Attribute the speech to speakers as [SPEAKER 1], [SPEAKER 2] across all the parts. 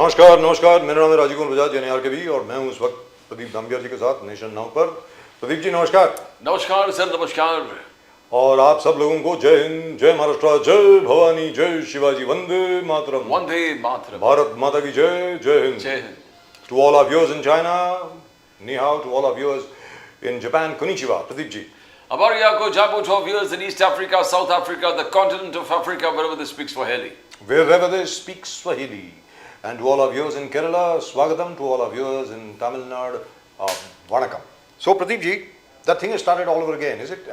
[SPEAKER 1] नमस्कार नमस्कार, मेरा नाम है राजीव कुमार बजाज एनआर के भी और मैं हूं इस वक्त प्रदीप दामबिया जी के साथ नेशन नाउ पर। प्रदीप जी नमस्कार।
[SPEAKER 2] नमस्कार सर, नमस्कार।
[SPEAKER 1] और आप सब लोगों को जय हिंद, जय महाराष्ट्र, जय भवानी, जय शिवाजी, वंदे मातरम।
[SPEAKER 2] वंदे मातरम।
[SPEAKER 1] भारत माता की जय, जय हिंद।
[SPEAKER 2] जय Hind.
[SPEAKER 1] To all of viewers in China, ni hao, to all of viewers in Japan, konnichiwa. Pradeep ji.
[SPEAKER 2] Habari yako jambo to our viewers in East Africa, South Africa, the continent of Africa, wherever they speak Swahili.
[SPEAKER 1] Wherever they speak Swahili. And to all of viewers in Kerala, swagatam. To all of viewers in Tamil Nadu, vanakkam. So Pradeep ji, that thing has started all over again, is it?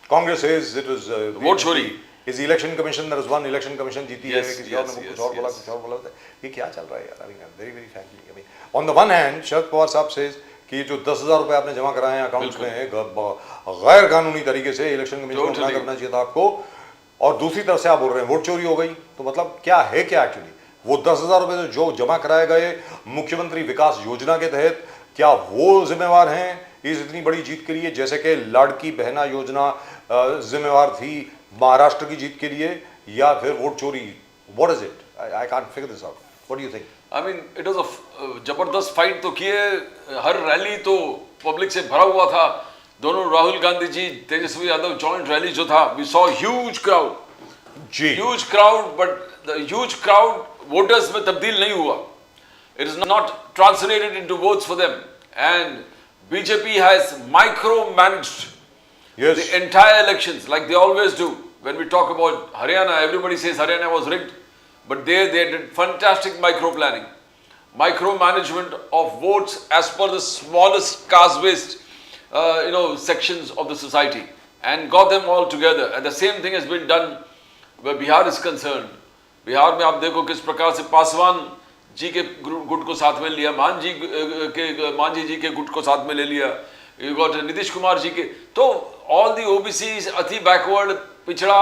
[SPEAKER 1] Congress says it was
[SPEAKER 2] vote chori.
[SPEAKER 1] Is the election commission, there is one election commission जीती है, किसी और ने कुछ और बोला, कुछ और बोला, ये क्या चल रहा है यार? I mean, very very frankly, I mean, on the one hand, Sharad Pawar साहब says कि जो 10,000 रुपए आपने जमा कराए हैं अकाउंट्स में गैर कानूनी तरीके से, इलेक्शन कमीशन को मना करना चाहिए था आपको, और दूसरी तरफ से आप बोल रहे हैं वोट चोरी हो गई। तो मतलब क्या है क्या एक्चुअली? वो 10,000 रुपए जो जमा कराए गए मुख्यमंत्री विकास योजना के तहत, क्या वो जिम्मेवार हैं इस इतनी बड़ी जीत के लिए, जैसे कि लाड़की बहना योजना जिम्मेवार थी महाराष्ट्र की जीत के लिए, या फिर वोट चोरी? What is it? I can't figure this out. What do you think?
[SPEAKER 2] I mean it was a जबरदस्त फाइट तो किए, हर रैली तो पब्लिक से भरा हुआ था। दोनों राहुल गांधी जी, तेजस्वी यादव जॉइंट रैली जो था, we saw huge crowd ji, huge crowd, but the huge crowd voters में तब्दील नहीं हुआ। It is not translated into votes for them, and BJP has micro managed
[SPEAKER 1] Yes.
[SPEAKER 2] the entire elections, like they always do. When we talk about Haryana, everybody says Haryana was rigged, but they did fantastic micro planning, micro management of votes as per the smallest caste-based, sections of the society, and got them all together. And the same thing has been done where Bihar is concerned. Bihar में आप देखो किस प्रकार से पासवान जी के गुट को साथ में लिया, मांझी जी के गुट को साथ में ले लिया, you got नीतीश कुमार जी के, तो ऑल दी ओबीसीज, अति बैकवर्ड, पिछड़ा,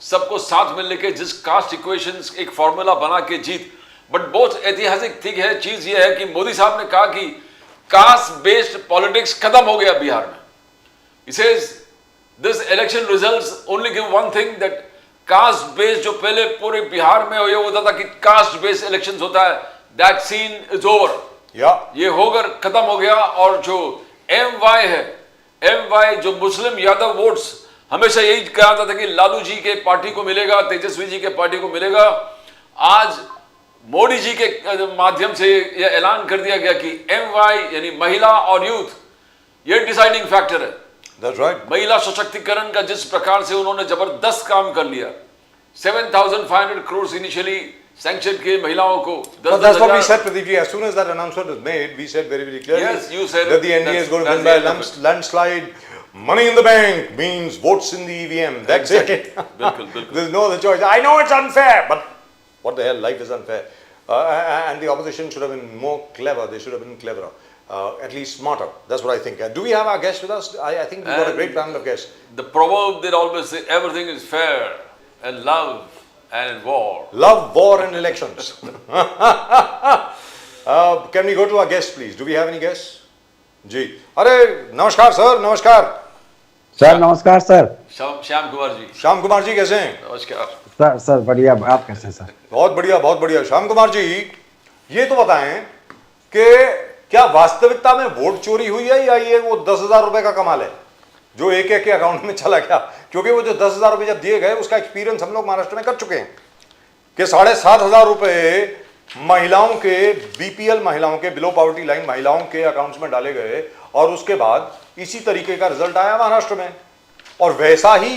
[SPEAKER 2] सबको साथ में लेके जिस कास्ट इक्वेशंस एक फॉर्मूला बना के जीत। बट बहुत ऐतिहासिक थिंग है, चीज ये है कि मोदी साहब ने कहा कि कास्ट बेस्ड पॉलिटिक्स खत्म हो गया बिहार में। He says this election results only give one thing, that caste based जो पहले पूरे बिहार में ये होता था कि कास्ट बेस्ड इलेक्शंस होता है, दैट सीन इज ओवर। ये होकर खत्म हो गया। और जो MY है, MY जो मुस्लिम यादव वोट्स, हमेशा यही कहा जाता था कि लालू जी के पार्टी को मिलेगा, तेजस्वी जी के पार्टी को मिलेगा। आज मोदी जी के माध्यम से यह ऐलान कर दिया गया कि MY यानी महिला और यूथ, ये डिसाइडिंग फैक्टर है।
[SPEAKER 1] That's right.
[SPEAKER 2] महिला सशक्तिकरण का जिस प्रकार से उन्होंने जबरदस्त काम कर लिया, 7,500 crores इनिशियली सैंक्शन किए महिलाओं को।
[SPEAKER 1] But that's what we said, Pradeep ji. As soon as that announcement was made, we said very, very clearly
[SPEAKER 2] Yes, you said
[SPEAKER 1] that the NDA is going to win by landslide. Money in the bank means votes in the EVM. That's
[SPEAKER 2] Exactly.
[SPEAKER 1] it.
[SPEAKER 2] बिल्कुल, बिल्कुल।
[SPEAKER 1] There's no other choice. I know it's unfair, but what the hell? Life is unfair. And the opposition should have been more clever. They should have been cleverer. At least smarter. That's what I think. Do we have our guest with us? I think we've got a great panel of guests.
[SPEAKER 2] The proverb that always say everything is fair and love and in war.
[SPEAKER 1] Love, war and elections. Can we go to our guests, please? Do we have any guests? जी, अरे नमस्कार sir. नमस्कार
[SPEAKER 3] sir. नमस्कार sir.
[SPEAKER 2] Shyam Kumar जी।
[SPEAKER 1] श्याम कुमार जी कैसे हैं?
[SPEAKER 2] नमस्कार
[SPEAKER 3] sir बढ़िया, आप कैसे हैं सर?
[SPEAKER 1] बहुत बढ़िया, बहुत बढ़िया। श्याम कुमार जी, ये तो बताएं कि क्या वास्तविकता में वोट चोरी हुई है, या ये वो 10,000 रुपए का कमाल है जो एक एक के अकाउंट में चला गया? क्योंकि वो जो 10,000 रुपए जब दिए गए, उसका एक्सपीरियंस हम लोग महाराष्ट्र में कर चुके हैं कि 7,500 रुपए महिलाओं के, BPL महिलाओं के, बिलो पॉवर्टी लाइन महिलाओं के अकाउंट्स में डाले गए, और उसके बाद इसी तरीके का रिजल्ट आया महाराष्ट्र में, और वैसा ही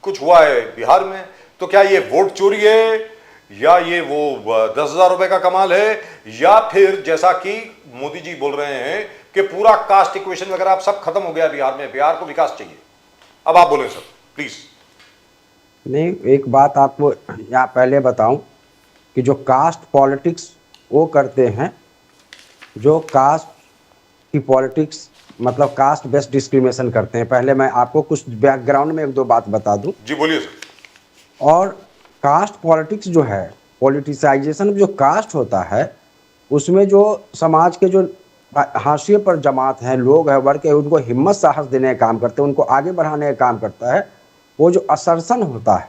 [SPEAKER 1] कुछ हुआ है बिहार में। तो क्या ये वोट चोरी है, या ये वो 10,000 रुपए का कमाल है, या फिर जैसा कि मोदी जी बोल रहे हैं कि पूरा कास्ट इक्वेशन वगैरह अब सब खत्म हो गया बिहार में, बिहार को विकास चाहिए? अब आप बोलें सर प्लीज।
[SPEAKER 3] नहीं, एक बात आपको यहाँ पहले बताऊं कि जो कास्ट पॉलिटिक्स वो करते हैं, जो कास्ट की पॉलिटिक्स मतलब कास्ट बेस्ड डिस्क्रिमिनेशन करते हैं। पहले मैं आपको कुछ बैकग्राउंड में एक दो बात बता दूं।
[SPEAKER 1] जी बोलिए सर।
[SPEAKER 3] और कास्ट पॉलिटिक्स जो है, पॉलिटिसाइजेशन जो कास्ट होता है, उसमें जो समाज के जो हाशिए पर जमात हैं, लोग हैं, वर्ग है, उनको हिम्मत साहस देने का काम करते हैं, उनको आगे बढ़ाने का काम करता है। वो जो असर्सन होता है,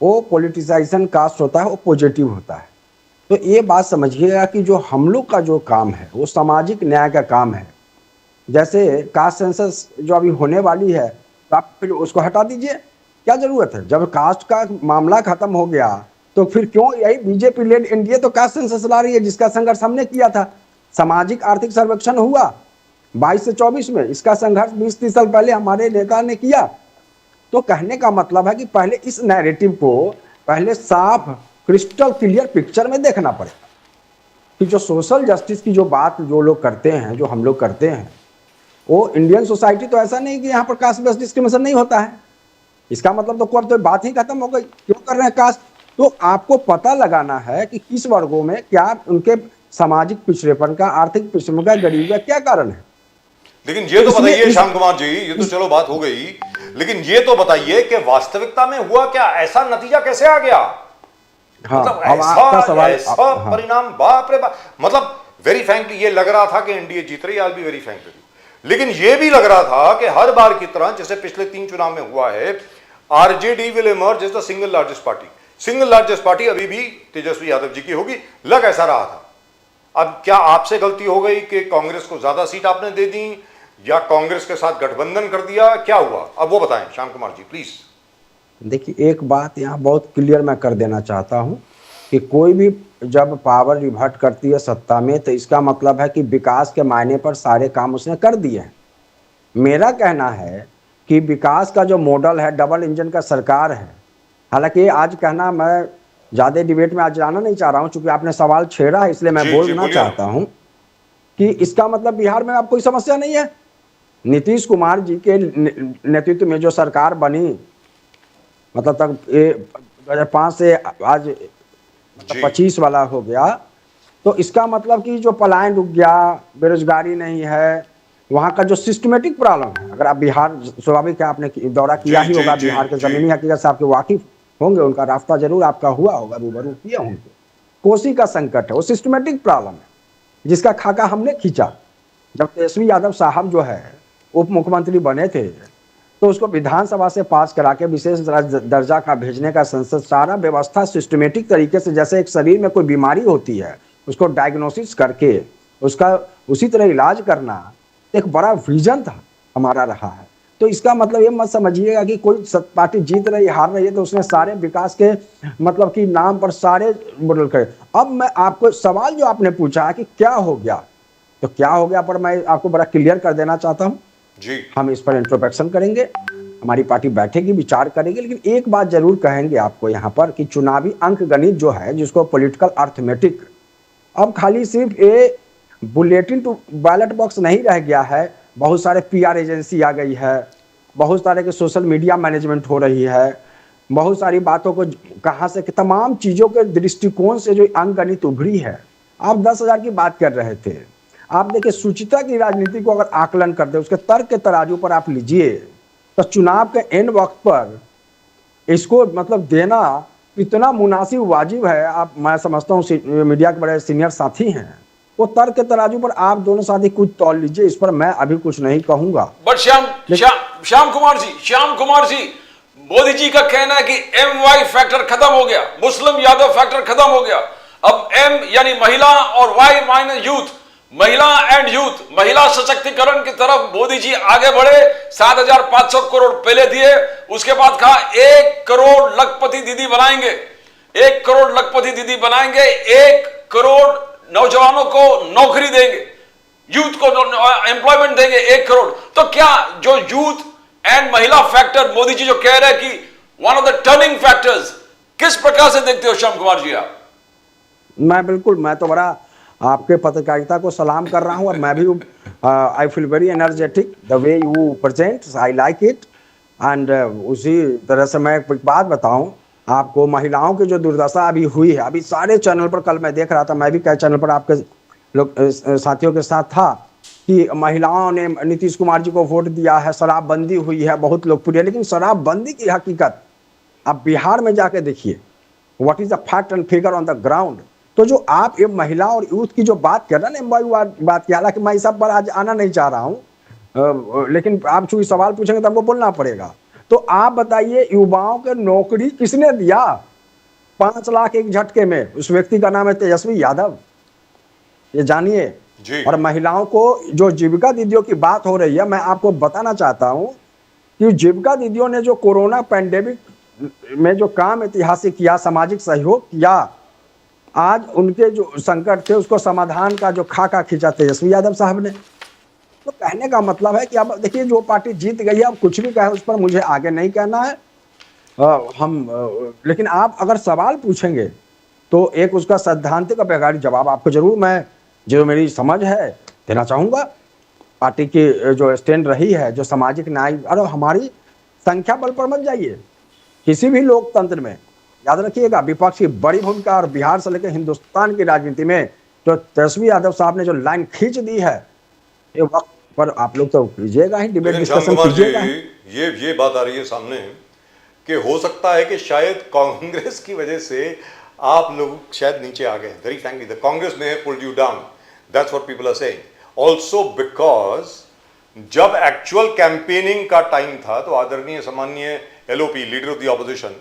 [SPEAKER 3] वो पॉलिटिसाइजेशन कास्ट होता है, वो पॉजिटिव होता है। तो ये बात समझिएगा कि जो हम लोग का जो काम है वो सामाजिक न्याय का काम है। जैसे कास्ट सेंसस जो अभी होने वाली है, तो आप फिर उसको हटा दीजिए, क्या जरूरत है? जब कास्ट का मामला खत्म हो गया तो फिर क्यों यही बीजेपी लेड एनडीए तो कास्ट सेंसस ला रही है, जिसका संघर्ष हमने किया था। सामाजिक आर्थिक सर्वेक्षण हुआ 22 से 24 में, इसका संघर्ष 20-30 साल पहले हमारे नेता ने किया। तो कहने का मतलब है कि पहले इस नैरेटिव को पहले साफ क्रिस्टल क्लियर पिक्चर में देखना पड़ेगा कि जो सोशल जस्टिस की जो बात जो लोग करते हैं, जो हम लोग करते हैं, वो इंडियन सोसाइटी तो ऐसा नहीं कि यहाँ पर कास्ट बेस्ड डिस्क्रिमिनेशन नहीं होता है। इसका मतलब तो बात ही खत्म हो गई, क्यों कर रहे हैं कास्ट? तो आपको पता लगाना है कि किस वर्गों में क्या उनके सामाजिक पिछड़ेपन का, आर्थिक पिछड़ेपन का, गरीबी का क्या कारण है।
[SPEAKER 1] लेकिन ये तो बताइए श्याम कुमार जी, ये तो चलो बात हो गई, लेकिन ये तो बताइए कि वास्तविकता में हुआ क्या? ऐसा नतीजा कैसे आ गया?
[SPEAKER 3] हाँ,
[SPEAKER 1] मतलब
[SPEAKER 3] अब आपका सवाल
[SPEAKER 1] ऐसा
[SPEAKER 3] हाँ।
[SPEAKER 1] परिणाम, बाप रे बाप। मतलब वेरी फ्रैंकली ये लग रहा था कि एनडीए जीत रही, आई बी वेरी फ्रैंक, लेकिन ये भी लग रहा था कि हर बार की तरह जैसे पिछले 3 चुनाव में हुआ है, RJD will emerge as the single largest party. Single largest party अभी भी तेजस्वी यादव जी की होगी, लग ऐसा रहा था। अब क्या आपसे गलती हो गई कि कांग्रेस को ज्यादा सीट आपने दे दी, या कांग्रेस के साथ गठबंधन कर दिया, क्या हुआ? अब वो बताएं श्याम कुमार जी प्लीज।
[SPEAKER 3] देखिए, एक बात यहाँ बहुत क्लियर मैं कर देना चाहता हूँ कि कोई भी जब पावर रिवर्ट करती है सत्ता में, तो इसका मतलब है कि विकास के मायने पर सारे काम उसने कर दिए हैं। मेरा कहना है कि विकास का जो मॉडल है, डबल इंजन का सरकार है। हालांकि आज कहना, मैं ज़्यादा डिबेट में आज जाना नहीं चाह रहा हूँ, चूंकि आपने सवाल छेड़ा है इसलिए मैं बोलना चाहता हूँ कि इसका मतलब बिहार में अब कोई समस्या नहीं है। नीतीश कुमार जी के नेतृत्व में जो सरकार बनी, मतलब तक 2005 से आज 25 वाला हो गया, तो इसका मतलब कि जो पलायन रुक गया, बेरोजगारी नहीं है, वहाँ का जो सिस्टमेटिक प्रॉब्लम है। अगर आप बिहार, स्वाभाविक है आपने दौरा किया ही होगा, बिहार के जमीनी हकीकत से आपके वाकिफ होंगे, उनका रास्ता जरूर आपका हुआ होगा, रूबरू किए होंगे। कोसी का संकट है, वो सिस्टमेटिक प्रॉब्लम है जिसका खाका हमने खींचा। जब तेजस्वी यादव साहब जो है उप मुख्यमंत्री बने थे, तो उसको विधानसभा से पास करा के विशेष दर्जा का भेजने का संसद, सारा व्यवस्था सिस्टमेटिक तरीके से, जैसे एक शरीर में कोई बीमारी होती है उसको डायग्नोसिस करके उसका उसी तरह इलाज करना, एक बड़ा विजन था हमारा रहा है। तो इसका मतलब ये मत समझिएगा कि कोई पार्टी जीत रही हार रही है तो उसने सारे विकास के मतलब कि नाम पर सारे बदल करे। अब मैं आपको सवाल जो आपने पूछा है कि क्या हो गया, तो क्या हो गया पर मैं आपको बड़ा क्लियर कर देना चाहता हूँ
[SPEAKER 1] जी।
[SPEAKER 3] हम इस पर इंट्रोस्पेक्शन करेंगे, हमारी पार्टी बैठेगी, विचार करेगी, लेकिन एक बात जरूर कहेंगे आपको यहाँ पर कि चुनावी अंक गणित जो है, जिसको पॉलिटिकल अर्थमेटिक, अब खाली सिर्फ ये बुलेटिन टू बैलेट बॉक्स नहीं रह गया है। बहुत सारे पीआर एजेंसी आ गई है, बहुत सारे के सोशल मीडिया मैनेजमेंट हो रही है, बहुत सारी बातों को कहाँ से, तमाम चीज़ों के दृष्टिकोण से जो अंक गणित उभरी है। आप 10,000 की बात कर रहे थे, आप देखिए सुचिता की राजनीति को अगर आकलन करते, उसके तर्क के तराजू पर आप लीजिए, तो चुनाव के एंड वक्त पर इसको मतलब देना इतना मुनासिब वाजिब है। आप, मैं समझता हूँ मीडिया के बड़े सीनियर साथी हैं, वो तर्क के तराजू पर आप दोनों साथी कुछ तौल लीजिए, इस पर मैं अभी कुछ नहीं कहूंगा।
[SPEAKER 2] बट श्याम कुमार जी, मोदी जी का कहना है कि MY फैक्टर खत्म हो गया, मुस्लिम यादव फैक्टर खत्म हो गया। अब M यानी महिला और Y मायने यूथ, महिला एंड यूथ, महिला सशक्तिकरण की तरफ मोदी जी आगे बढ़े। 7,500 करोड़ पहले दिए, उसके बाद कहा 1 करोड़ लखपति दीदी बनाएंगे, 1 करोड़ लखपति दीदी बनाएंगे, 1 करोड़ नौजवानों को नौकरी देंगे, यूथ को एम्प्लॉयमेंट देंगे 1 करोड़। तो क्या जो यूथ एंड महिला फैक्टर मोदी जी जो कह रहे हैं कि one of the turning factors, किस प्रकार से देखते हो श्याम कुमार जी आप?
[SPEAKER 3] मैं तो बड़ा आपके पत्रकारिता को सलाम कर रहा हूं, और मैं भी I feel very energetic the way you present, I like it. And उसी तरह से मैं एक बात बताऊं आपको, महिलाओं की जो दुर्दशा अभी हुई है, अभी सारे चैनल पर, कल मैं देख रहा था, मैं भी कई चैनल पर आपके लोग साथियों के साथ था, कि महिलाओं ने नीतीश कुमार जी को वोट दिया है, शराबबंदी हुई है, बहुत लोकप्रिय। लेकिन शराबबंदी की हकीकत आप बिहार में जाके देखिए, what is the fact and figure on the ground. तो जो आप ये महिला और यूथ की जो बात कर रहे हैं, बात की, हालांकि मैं इस सब पर आज आना नहीं चाह रहा हूँ, लेकिन आप चूंकि सवाल पूछेंगे तो हमको बोलना पड़ेगा। तो आप बताइए, युवाओं के नौकरी किसने दिया? 5 लाख एक झटके में। उस व्यक्ति का नाम है तेजस्वी यादव, ये जानिए।
[SPEAKER 1] जी।
[SPEAKER 3] और महिलाओं को जो जीविका दीदियों की बात हो रही है, मैं आपको बताना चाहता हूं कि जीविका दीदियों ने जो कोरोना पैंडेमिक में जो काम ऐतिहासिक किया, सामाजिक सहयोग किया, आज उनके जो संकट थे उसको समाधान का जो खाका खींचा तेजस्वी यादव साहब ने। तो कहने का मतलब है कि अब देखिए, जो पार्टी जीत गई है, अब कुछ भी कहे उस पर मुझे आगे नहीं कहना है। लेकिन आप अगर सवाल पूछेंगे तो एक उसका सैद्धांतिक और वैज्ञानिक जवाब आपको जरूर मैं, जो मेरी समझ है, देना चाहूँगा। पार्टी की जो स्टैंड रही है, जो सामाजिक न्याय, अरे हमारी संख्या बल पर मत जाइए। किसी भी लोकतंत्र में याद रखिएगा विपक्ष की बड़ी भूमिका, और बिहार से लेकर हिंदुस्तान की राजनीति में जो तेजस्वी यादव साहब ने जो लाइन खींच दी है, ये वक्त पर आप लोग तो कीजिएगा ही, डिबेट
[SPEAKER 1] लेकिन श्याम
[SPEAKER 3] डिस्कशन
[SPEAKER 1] कुमार जी,
[SPEAKER 3] कीजिएगा ही।
[SPEAKER 1] ये बात आ रही है सामने कि हो सकता है कि शायद कांग्रेस की वजह से आप लोग शायद नीचे आ गए। वेरी फ्रैंकली द कांग्रेस में pulled you down, that's what people are saying. Also because जब एक्चुअल कैंपेनिंग का टाइम था तो आदरणीय सम्माननीय LOP, leader of the opposition,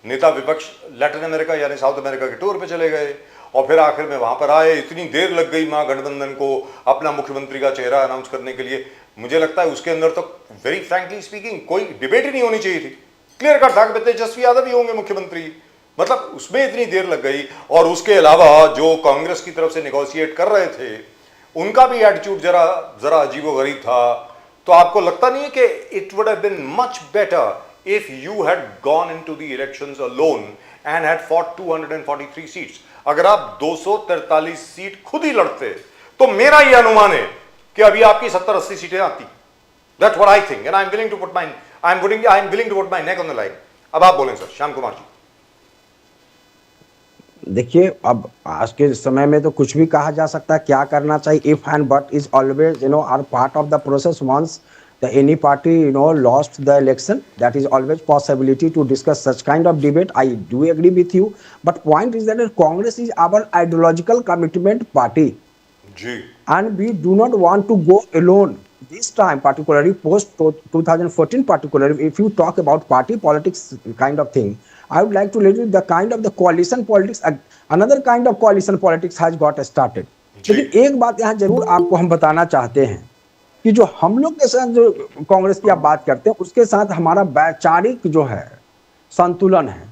[SPEAKER 1] नेता विपक्ष, लैटिन अमेरिका यानी साउथ अमेरिका के टूर पे चले गए, और फिर आखिर में वहां पर आए। इतनी देर लग गई महागठबंधन को अपना मुख्यमंत्री का चेहरा अनाउंस करने के लिए। मुझे लगता है उसके अंदर तो वेरी फ्रैंकली स्पीकिंग कोई डिबेट ही नहीं होनी चाहिए थी। क्लियर कट था कि तेजस्वी यादव ही होंगे मुख्यमंत्री, मतलब उसमें इतनी देर लग गई। और उसके अलावा जो कांग्रेस की तरफ से नेगोशिएट कर रहे थे, उनका भी एटीट्यूड जरा अजीबोगरीब था। तो आपको लगता नहीं है कि it would have been much better if you had gone into the elections alone and had fought 243 seats? अगर आप 243 सीट खुद ही लड़ते तो मेरा ये अनुमान है कि अभी आपकी 70-80 सीटें आती। That's what I think and I'm willing to put my neck on the line. अब आप बोलें सर, श्याम कुमार जी।
[SPEAKER 3] देखिए, अब आज के समय में तो कुछ भी कहा जा सकता है, क्या करना चाहिए। If and but is always are part of the process. Once any party lost the election, that is always possibility to discuss such kind of debate. I do agree with you, but point is that Congress is our ideological commitment party, and we do not want to go alone this time, particularly post 2014. Particularly if you talk about party politics kind of thing, I would like to let you the kind of the coalition politics, another kind of coalition politics has got started. लेकिन एक बात यहाँ जरूर आपको हम बताना चाहते हैं कि जो हम लोग के साथ जो कांग्रेस की आप बात करते हैं, उसके साथ हमारा वैचारिक जो है संतुलन है,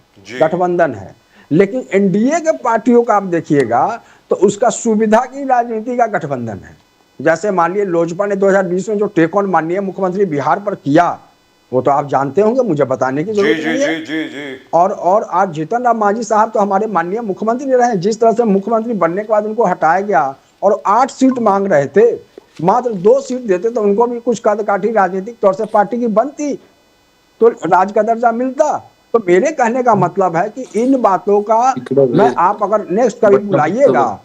[SPEAKER 3] गठबंधन है। लेकिन एनडीए के पार्टियों का आप देखिएगा तो उसका सुविधा की राजनीति का गठबंधन है। जैसे मान लिए लोजपा ने 2020 में जो टेक ऑन माननीय मुख्यमंत्री बिहार पर किया, वो तो आप जानते होंगे, मुझे बताने की जरूरत नहीं है।
[SPEAKER 1] जी।
[SPEAKER 3] और आज जीतन राम मांझी साहब तो हमारे माननीय मुख्यमंत्री रहे हैं। जिस तरह से मुख्यमंत्री बनने के बाद उनको हटाया गया और 8 सीट मांग रहे थे, मात्र 2 सीट देते तो उनको भी कुछ कद काठी राजनीतिक तौर से पार्टी की बनती, तो राज का दर्जा मिलता। तो मेरे कहने का मतलब है कि इन बातों का मैं, आप अगर नेक्स्ट कभी बुलाइएगा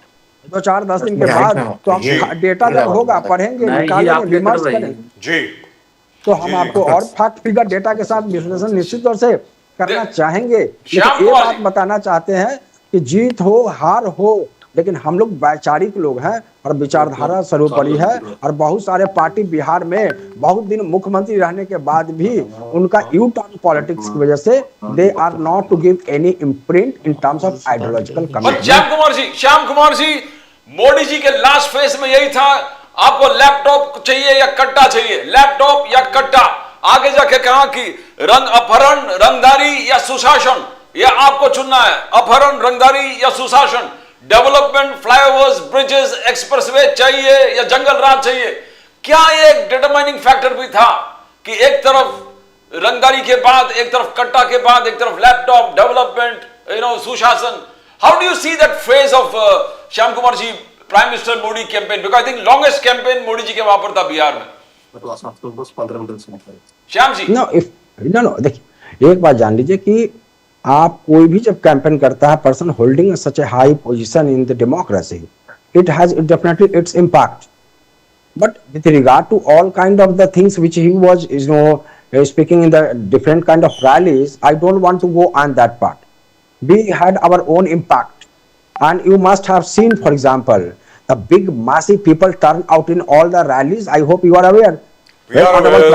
[SPEAKER 3] 2-4-10 दिन के बाद, तो हम डेटा जब होगा पढ़ेंगे, निकालेंगे, विमर्श करेंगे, तो हम आपको और फैक्ट फिगर डेटा के साथ विश्लेषण निश्चित तौर से करना चाहेंगे। लेकिन ये बात बताना चाहते हैं कि जीत हो हार हो, लेकिन हम लोग वैचारिक लोग हैं और विचारधारा सर्वोपरि है। और बहुत सारे पार्टी बिहार में बहुत दिन मुख्यमंत्री रहने के बाद भी उनका यू टर्न पॉलिटिक्स की वजह से they are not to give any imprint in terms of ideological commitment.
[SPEAKER 2] Shyam Kumar ji, Modi ji के लास्ट फेज में यही था, आपको लैपटॉप चाहिए या कट्टा चाहिए, लैपटॉप या कट्टा। आगे जाके कहा कि अपहरण, रंगदारी या सुशासन, यह आपको चुनना है। अपहरण, रंगदारी या सुशासन, डेवलपमेंट, फ्लाईओवर्स, ब्रिजेस, एक्सप्रेसवे चाहिए या जंगल राज चाहिए। क्या एक डिटरमाइनिंग फैक्टर भी था कि एक तरफ रंगदारी के बाद, एक तरफ कट्टा के बाद, एक तरफ लैपटॉप, डेवलपमेंट, सुशासन? How do you see that phase of Shyam Kumar ji, prime minister Modi campaign? Because I think longest campaign Modi ji के वहां पर था बिहार में। श्याम जी,
[SPEAKER 3] नो देखिए, एक बात जान लीजिए कि आप कोई भी जब कैंपेन करता है, person holding such a high position in the democracy, it has definitely its impact. But with regard to all kind of the things which he was speaking in the different kind of rallies, I don't want to go on that part. We had our own impact, and you must have seen, for example, the big massive people turn out in all the rallies. I hope you are aware. When Honorable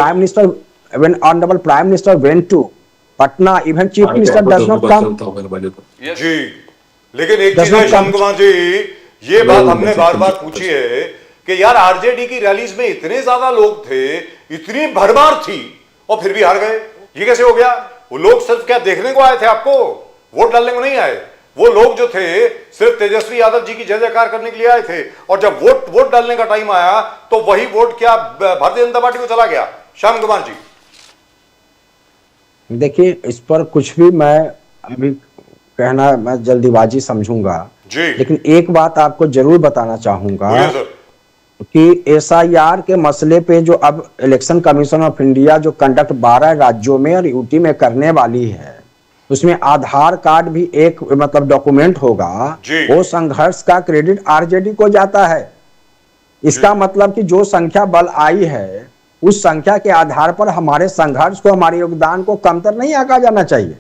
[SPEAKER 3] Prime Minister went to Patna, even chief minister does not come.
[SPEAKER 2] Yes.
[SPEAKER 1] जी, लेकिन एक
[SPEAKER 3] Does
[SPEAKER 1] चीज है
[SPEAKER 3] not
[SPEAKER 1] Shyam
[SPEAKER 3] come-
[SPEAKER 1] Kumar ji, ये बात हमने बार बार पूछी है कि यार आरजेडी की रैलीज में इतने ज्यादा लोग थे, इतनी भरमार थी, और फिर भी हार गए। ये कैसे हो गया? वो लोग सिर्फ क्या देखने को आए थे आपको, वोट डालने को नहीं आए। वो लोग जो थे सिर्फ तेजस्वी यादव जी की जय जयकार करने के लिए आए थे, और जब वोट डालने का टाइम आया तो वही वोट क्या भारतीय जनता पार्टी को चला गया? श्याम कुमार जी,
[SPEAKER 3] देखिए, इस पर कुछ भी मैं अभी कहना मैं जल्दीबाजी समझूंगा,
[SPEAKER 1] जी
[SPEAKER 3] लेकिन एक बात आपको जरूर बताना चाहूंगा
[SPEAKER 1] बोलिए सर।
[SPEAKER 3] कि एसआईआर के मसले पे जो अब इलेक्शन कमीशन ऑफ इंडिया जो कंडक्ट 12 राज्यों में और यूटी में करने वाली है, उसमें आधार कार्ड भी एक मतलब डॉक्यूमेंट होगा।
[SPEAKER 1] जी।
[SPEAKER 3] वो संघर्ष का क्रेडिट आरजेडी को जाता है। इसका मतलब कि जो संख्या बल आई है, उस संख्या के आधार पर हमारे संघर्ष को, हमारे योगदान को कमतर नहीं आंका जाना चाहिए।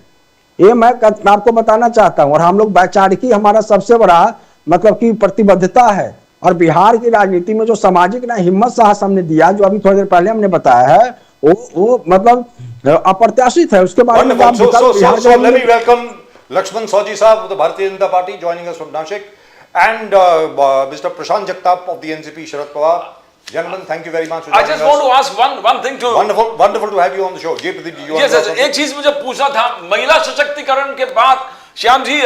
[SPEAKER 3] ये मैं आपको बताना चाहता हूं। और हम लोग वैचारिकी हमारा सबसे बड़ा मतलब कि प्रतिबद्धता है। और बिहार की राजनीति में जो सामाजिक ना हिम्मत साहस हमने दिया, जो अभी थोड़ी देर पहले हमने बताया है, वो मतलब अप्रत्याशित है। उसके बारे में आप
[SPEAKER 1] Wonderful.
[SPEAKER 3] विकल्प बिहार
[SPEAKER 1] So let me
[SPEAKER 3] के
[SPEAKER 1] welcome Lakshman Saji Saab of the Bharatiya Janata Party joining us from Nashik, and Mr. Prashant Jagtap of the NCP, Sharad Pawar. Gentlemen, thank you very much for
[SPEAKER 2] I
[SPEAKER 1] joining
[SPEAKER 2] just
[SPEAKER 1] us.
[SPEAKER 2] want to ask one thing to
[SPEAKER 1] Wonderful to have you on the show. Jay Pradeep ji, you want
[SPEAKER 2] yes,
[SPEAKER 1] to
[SPEAKER 2] yes,
[SPEAKER 1] ask something?
[SPEAKER 2] एक चीज मुझे पूछना था। महिला सशक्तिकरण के बाद श्याम जी,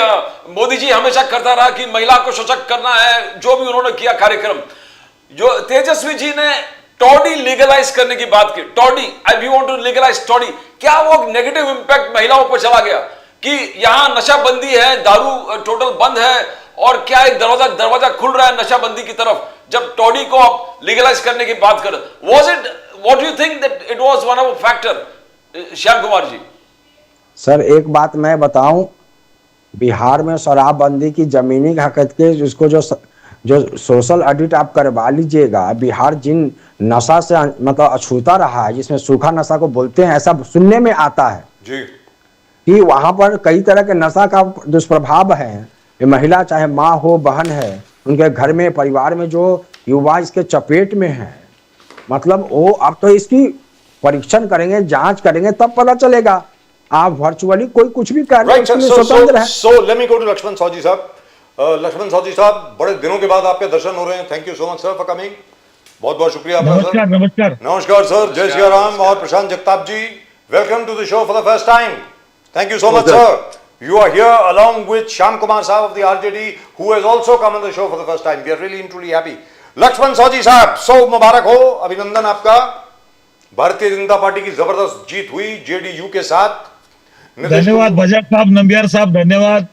[SPEAKER 2] मोदी जी हमेशा करता रहा कि महिला को सशक्त करना है, जो भी उन्होंने किया कार्यक्रम। जो तेजस्वी जी ने टॉडी लीगलाइज करने की बात की, toddy, I we want to legalise toddy, क्या वो नेगेटिव इंपैक्ट महिलाओं पर चला गया कि यहां नशाबंदी है, दारू टोटल बंद है, और क्या एक दरवाजा खुल रहा है नशाबंदी की तरफ जब टॉडी को आप लीगलाइज करने की बात कर? Was it, what do you think that it was one of factor? Shyam Kumar ji,
[SPEAKER 3] sir, एक बात मैं बताऊं, बिहार में शराबबंदी की जमीनी हकीकत के जिसको जो सोशल ऑडिट आप करवा लीजिएगा, बिहार जिन नशा से मतलब अछूता रहा है, जिसमें सूखा नशा को बोलते हैं, ऐसा सुनने में आता है
[SPEAKER 1] जी
[SPEAKER 3] कि वहां पर कई तरह के नशा का दुष्प्रभाव है। ये महिला चाहे माँ हो, बहन है, उनके घर में, परिवार में जो युवा इसके चपेट में है, मतलब वो अब तो इसकी परीक्षण करेंगे, जांच करेंगे, तब पता चलेगा। आप वर्चुअली कोई कुछ भी कर रहे हैं,
[SPEAKER 1] Right, sir.
[SPEAKER 3] उसके लिए स्वतंत्र है।
[SPEAKER 1] So let me go to Lakshman Saji साहब। लक्ष्मण साजी साहब, बड़े दिनों के बाद आपके दर्शन हो रहे हैं। Thank you so much sir for coming. बहुत बहुत शुक्रिया आपका सर।
[SPEAKER 4] नमस्कार नमस्कार
[SPEAKER 1] नमस्कार सर, जय श्री राम। और Prashant Jagtap ji, welcome to the show for the first time. Thank you so much sir. You are here along with Shyam Kumar Saab of the RJD, who has also come on the show for the first time. We are really and truly happy. Lakshman Saji साहब, सो मुबारक हो, अभिनंदन आपका। Bharatiya Janata party की जबरदस्त जीत हुई JDU के साथ।
[SPEAKER 4] धन्यवाद बजाज साहब, नंबियार साहब, धन्यवाद।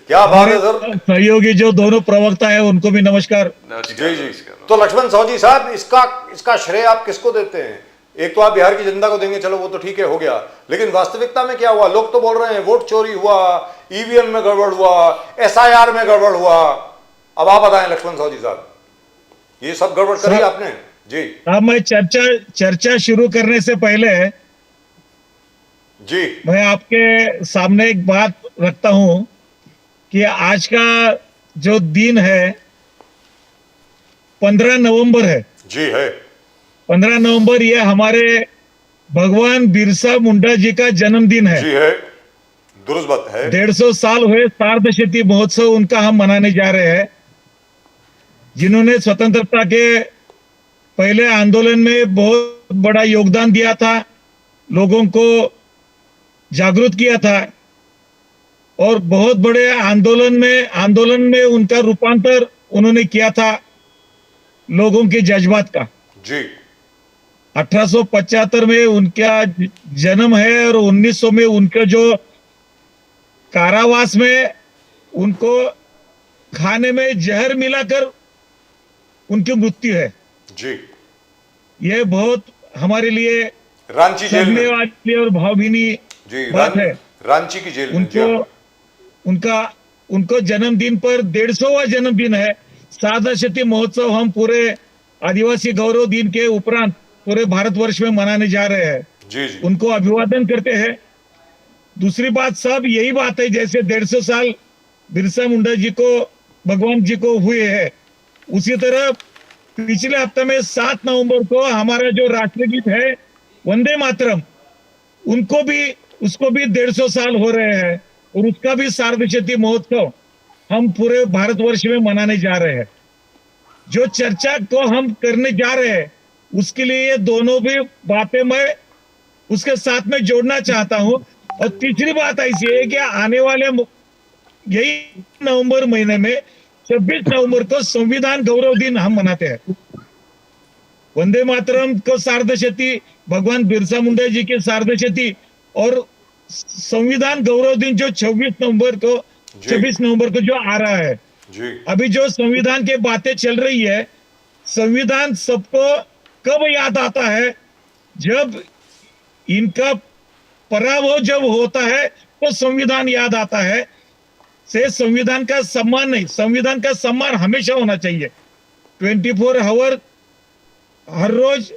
[SPEAKER 1] क्या बात है सर।
[SPEAKER 4] सहयोगी जो दोनों प्रवक्ता है उनको भी नमस्कार।
[SPEAKER 1] जी जी। तो लक्ष्मण साहजी साहब, इसका श्रेय आप किसको देते हैं? एक तो आप बिहार की जनता को देंगे, चलो वो तो ठीक है, हो गया, लेकिन वास्तविकता में क्या हुआ? लोग तो बोल रहे हैं वोट चोरी हुआ, ईवीएम में गड़बड़ हुआ, एसआईआर में गड़बड़ हुआ। अब आप बताएं लक्ष्मण साहजी साहब, ये सब गड़बड़ करी आपने? जी
[SPEAKER 4] अब मैं चर्चा शुरू करने से पहले
[SPEAKER 1] जी
[SPEAKER 4] मैं आपके सामने एक बात रखता हूं कि आज का जो दिन है 15 नवंबर है।
[SPEAKER 1] जी है
[SPEAKER 4] 15 नवंबर ये हमारे भगवान बिरसा मुंडा जी का जन्मदिन है।
[SPEAKER 1] जी है, दुरुस्त बात है।
[SPEAKER 4] 150 साल हुए सार्धशती महोत्सव उनका हम मनाने जा रहे हैं, जिन्होंने स्वतंत्रता के पहले आंदोलन में बहुत बड़ा योगदान दिया था, लोगों को जागरूक किया था, और बहुत बड़े आंदोलन में उनका रूपांतर उन्होंने किया था लोगों के जज्बात का।
[SPEAKER 1] जी
[SPEAKER 4] 1875 में उनका जन्म है और 1900 में उनका जो कारावास में उनको खाने में जहर मिलाकर उनकी मृत्यु है।
[SPEAKER 1] जी
[SPEAKER 4] यह बहुत हमारे लिए
[SPEAKER 1] रांची जेल
[SPEAKER 4] सदमे
[SPEAKER 1] में।
[SPEAKER 4] वाली और भावभीनी
[SPEAKER 1] जी
[SPEAKER 4] बात है।
[SPEAKER 1] रांची की जेल में। जी हाँ।
[SPEAKER 4] उनको जन्मदिन पर 150वां जन्मदिन है। सार्धशती महोत्सव हम पूरे आदिवासी गौरव दिन के उपरांत पूरे भारतवर्ष में मनाने जा रहे हैं।
[SPEAKER 1] जी जी
[SPEAKER 4] उनको अभिवादन करते हैं। दूसरी बात, सब यही बात है, जैसे 150 साल बिरसा मुंडा जी को, भगवान जी को हुए हैं, उसी तरह पिछले हफ्ते में 7 नवंबर को हमारा जो राष्ट्रगीत है वंदे मातरम, उसको भी 150 साल हो रहे हैं और उसका भी सार्धशती महोत्सव हम पूरे भारतवर्ष में मनाने जा रहे हैं। जो चर्चा को हम करने जा रहे हैं उसके लिए ये दोनों भी बातें मैं उसके साथ में जोड़ना चाहता हूं। और तीसरी बात ऐसी है कि आने वाले यही नवंबर महीने में 26 नवंबर को संविधान गौरव दिन हम मनाते हैं। वंदे मातरम को सार्धशती, भगवान बिरसा मुंडा जी के सार्धशती और संविधान गौरव दिन जो 26 नवंबर को जो आ रहा है
[SPEAKER 1] जी।
[SPEAKER 4] अभी जो संविधान की बातें चल रही है, संविधान सबको कब याद आता है? जब इनका पराभव जब होता है तो संविधान याद आता है। से संविधान का सम्मान नहीं, संविधान का सम्मान हमेशा होना चाहिए। 24 आवर हर रोज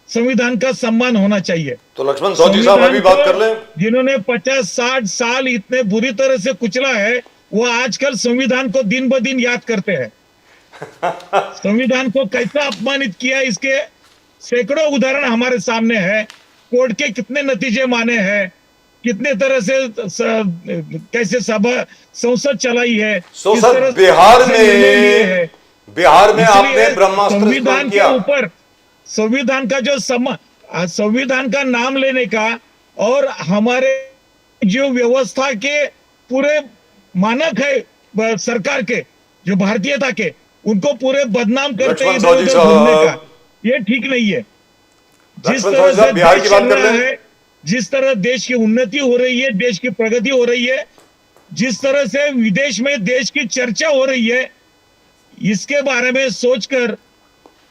[SPEAKER 4] संविधान का सम्मान होना चाहिए।
[SPEAKER 1] तो लक्ष्मण साहू जी साहब अभी बात कर लें।
[SPEAKER 4] जिन्होंने 50-60 साल इतने बुरी तरह से कुचला है, वो आजकल संविधान को दिन ब दिन याद करते हैं। संविधान को कैसा अपमानित किया, इसके सैकड़ों उदाहरण हमारे सामने है। कोर्ट के कितने नतीजे माने हैं, कितने तरह से कैसे सभा संसद चलाई है।
[SPEAKER 1] सो सर, बिहार में आपने ब्रह्मास्त्र
[SPEAKER 4] संविधान के
[SPEAKER 1] किया।
[SPEAKER 4] ऊपर संविधान का जो संविधान का नाम लेने का और हमारे जो व्यवस्था के पूरे मानक है सरकार के, जो भारतीयता के, उनको पूरे बदनाम करते इधर उधर घूमने का, ये ठीक नहीं है। जिस तरह से
[SPEAKER 1] बिहार की बात कर
[SPEAKER 4] रहा
[SPEAKER 1] रहे
[SPEAKER 4] है, जिस तरह देश की उन्नति हो रही है, देश की प्रगति हो रही है, जिस तरह से विदेश में देश की चर्चा हो रही है, इसके बारे में सोचकर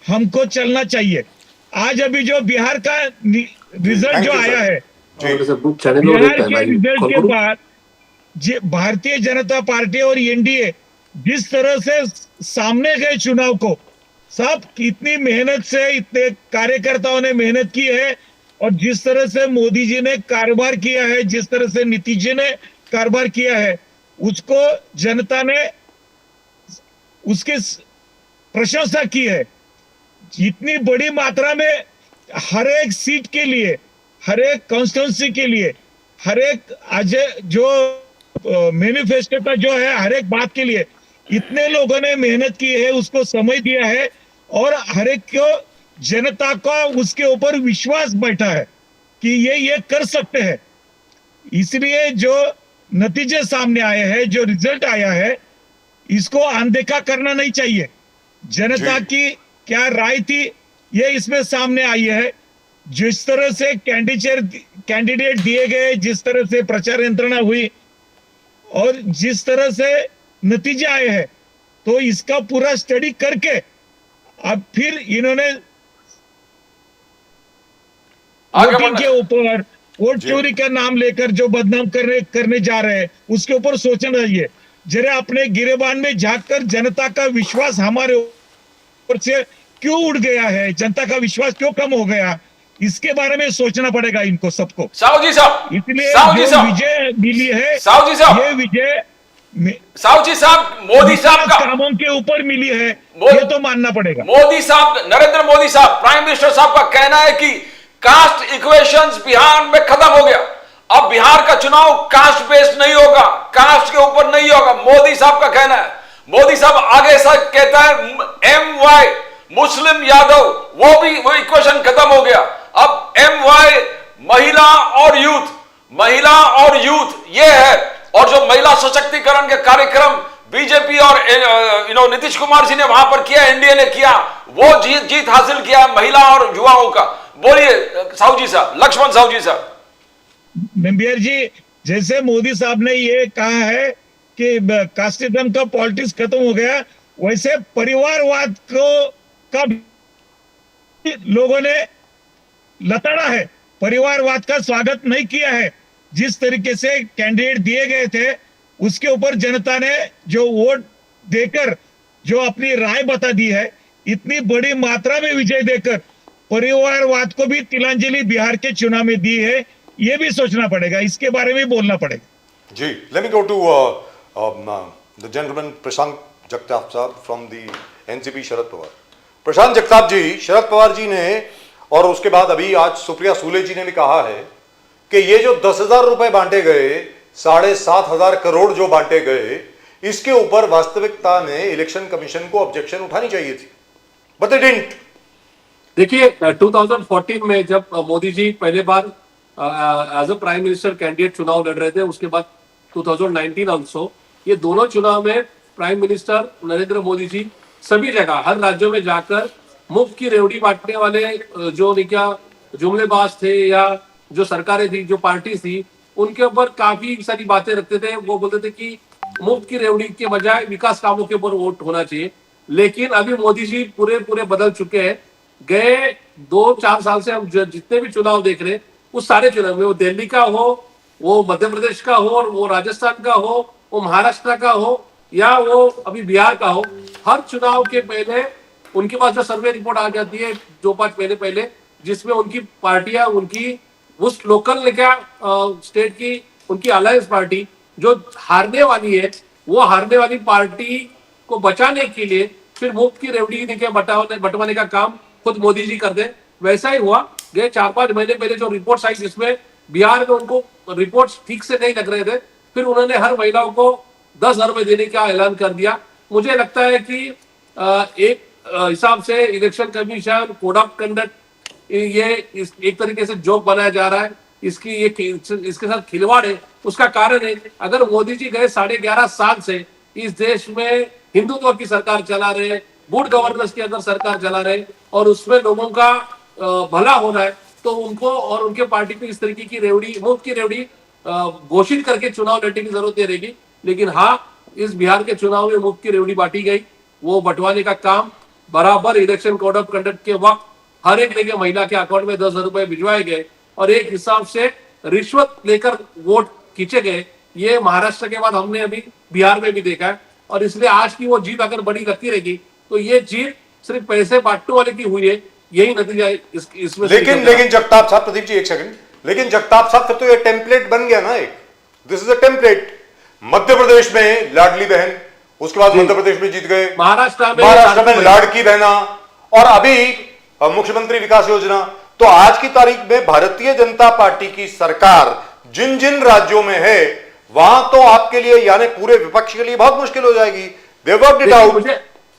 [SPEAKER 4] हमको चलना चाहिए। आज अभी जो बिहार का रिजल्ट जो आया है, बिहार के रिजल्ट के बाद भारतीय जनता पार्टी और एनडीए जिस तरह से सामने गए चुनाव को, सब कितनी मेहनत से, इतने कार्यकर्ताओं ने मेहनत की है और जिस तरह से मोदी जी ने कारोबार किया है, जिस तरह से नीतीश जी ने कारोबार किया है, उसको जनता ने उसकी प्रशंसा की है। इतनी बड़ी मात्रा में हर एक सीट के लिए, हर एक कॉन्स्टिट्यूंसी के लिए, हर एक जो मैनिफेस्टो का जो है, हर एक बात के लिए इतने लोगों ने मेहनत की है, उसको समय दिया है और हर एक को जनता का उसके ऊपर विश्वास बैठा है कि ये कर सकते हैं। इसलिए जो नतीजे सामने आए हैं, जो रिजल्ट आया है, इसको अनदेखा करना नहीं चाहिए। जनता की क्या राय थी ये इसमें सामने आई है। जिस तरह से कैंडिडेट दिए गए, जिस तरह से प्रचार यंत्रणा हुई और जिस तरह से नतीजे आए हैं, तो इसका पूरा स्टडी करके अब फिर इन्होंने वोटिंग के ऊपर, वोट चोरी का नाम लेकर जो बदनाम करने जा रहे हैं, उसके ऊपर सोचना चाहिए। जरा अपने गिरेबान में झांककर जनता का विश्वास हमारे ऊपर से क्यों उड़ गया है, जनता का विश्वास क्यों कम हो गया, इसके बारे में सोचना पड़ेगा इनको सबको।
[SPEAKER 2] साहू जी साहब,
[SPEAKER 4] इसलिए
[SPEAKER 2] साहू
[SPEAKER 4] जो विजय मिली है,
[SPEAKER 2] साहू जी साहब,
[SPEAKER 4] ये विजय
[SPEAKER 2] साहू जी साहब, मोदी साहब का
[SPEAKER 4] कामों के ऊपर मिली है, ये तो मानना पड़ेगा।
[SPEAKER 2] मोदी साहब, नरेंद्र मोदी साहब, प्राइम मिनिस्टर साहब का कहना है कि कास्ट इक्वेशंस बिहार में खत्म हो गया। अब बिहार का चुनाव कास्ट बेस्ड नहीं होगा, कास्ट के ऊपर नहीं होगा, मोदी साहब का कहना है। मोदी साहब आगे से कहता है MY मुस्लिम यादव, वो इक्वेशन खत्म हो गया। अब MY महिला और यूथ ये है। और जो महिला सशक्तिकरण के कार्यक्रम बीजेपी और नीतीश कुमार जी ने वहां पर किया, एनडीए ने किया, वो जीत हासिल किया महिला और युवाओं का। बोलिए साहू जी साहब, लक्ष्मण साहू जी साहब।
[SPEAKER 4] निम्बियर जी, जैसे मोदी साहब ने ये कहा है कि कास्टिज्म का पॉलिटिक्स खत्म हो गया, वैसे परिवारवाद का लोगों ने लताड़ा है, परिवारवाद का स्वागत नहीं किया है। जिस तरीके से कैंडिडेट दिए गए थे, उसके ऊपर जनता ने जो वोट देकर जो अपनी राय बता दी है, इतनी बड़ी मात्रा में विजय देकर परिवारवाद को भी तिलांजलि बिहार के चुनाव में दी है, ये भी सोचना पड़ेगा, इसके बारे में बोलना पड़ेगा।
[SPEAKER 1] जी, let me go to the gentleman Prashant Jagtap sahab from the NCP Sharad Pawar. Prashant Jagtap ji, Sharad Pawar ji ने और उसके बाद अभी आज सुप्रिया सूले जी ने भी कहा है कि ये जो 10,000 रुपए बांटे गए, 7,500 करोड़ जो बांटे गए, इसके ऊपर वास्तविकता में इलेक्शन कमीशन को ऑब्जेक्शन उठानी चाहिए थी, बट दे डिडंट।
[SPEAKER 5] देखिए 2014 में जब मोदी जी पहले बार as a prime minister candidate चुनाव लड़ रहे थे, उसके बाद 2019 ऑल्सो, ये दोनों चुनाव में प्राइम मिनिस्टर नरेंद्र मोदी जी सभी जगह हर राज्यों में जाकर मुफ्त की रेवड़ी बांटने वाले जो क्या जुमलेबाज थे या जो सरकारें थी, जो पार्टी थी, उनके ऊपर काफी सारी बातें रखते थे। वो बोलते थे कि मुफ्त की रेवड़ी के बजाय विकास कामों के ऊपर वोट होना चाहिए। लेकिन अभी मोदी जी पूरे बदल चुके हैं। गए 2-4 साल से हम जितने भी चुनाव देख रहे हैं, उस सारे चुनाव में, वो दिल्ली का हो, वो मध्य प्रदेश का हो, वो राजस्थान का हो, वो महाराष्ट्र का हो, या वो अभी बिहार का हो, हर चुनाव के पहले उनके पास जो सर्वे रिपोर्ट आ जाती है 2-5 महीने पहले, जिसमें उनकी पार्टियां, उनकी उस लोकल स्टेट की उनकी अलायंस पार्टी जो हारने वाली है, वो हारने वाली पार्टी को बचाने के लिए फिर मुफ्त की रेवड़ी बंटवाने का काम खुद मोदी जी कर दे। वैसा ही हुआ गए 4-5 महीने पहले जो रिपोर्ट्स आई, जिसमें बिहार में उनको रिपोर्ट्स ठीक से नहीं लग रहे थे, फिर उन्होंने हर महिलाओं को 10,000 रुपए देने का ऐलान कर दिया। मुझे लगता है कि एक हिसाब से election commission, code of conduct, ये एक तरीके से जोक बनाया जा रहा है, इसके साथ खिलवाड़ है। उसका कारण है, अगर मोदी जी गए 11.5 साल से इस देश में हिंदुत्व की सरकार चला रहे, गुड गवर्नेंस की अगर सरकार चला रहे और उसमें लोगों का भला हो रहा है, तो उनको और उनके पार्टी को इस तरीके की रेवड़ी, मुफ्त की रेवड़ी घोषित करके चुनाव लड़ने की जरूरत नहीं रहेगी। लेकिन हाँ, इस बिहार के चुनाव में मुफ्त की रेवड़ी बांटी गई, वो बंटवाने का काम बराबर इलेक्शन कोड ऑफ कंडक्ट के वक्त हर एक जगह महिला के अकाउंट में 10,000 रुपए भिजवाए गए और एक हिसाब से रिश्वत लेकर वोट खींचे गए। ये महाराष्ट्र के बाद हमने अभी बिहार में भी देखा है। और इसलिए आज की वो जीत अगर बड़ी लगती रहेगी, तो ये जीत सिर्फ पैसे बांटने वाले की हुई है, यही नतीजा इसमें।
[SPEAKER 1] लेकिन जगताप साहब, प्रदीप जी एक सेकंड, लेकिन जगताप साहब फिर तो ये टेम्पलेट बन गया ना, एक this is a template. Madhya Pradesh में लाडली बहन, उसके बाद मध्य प्रदेश में जीत गए, महाराष्ट्र में लाड़की बहना, और अभी मुख्यमंत्री विकास योजना। तो आज की तारीख में भारतीय जनता पार्टी की सरकार जिन जिन राज्यों में है, वहां तो आपके लिए यानी पूरे विपक्ष के लिए बहुत मुश्किल हो जाएगी। They worked it out.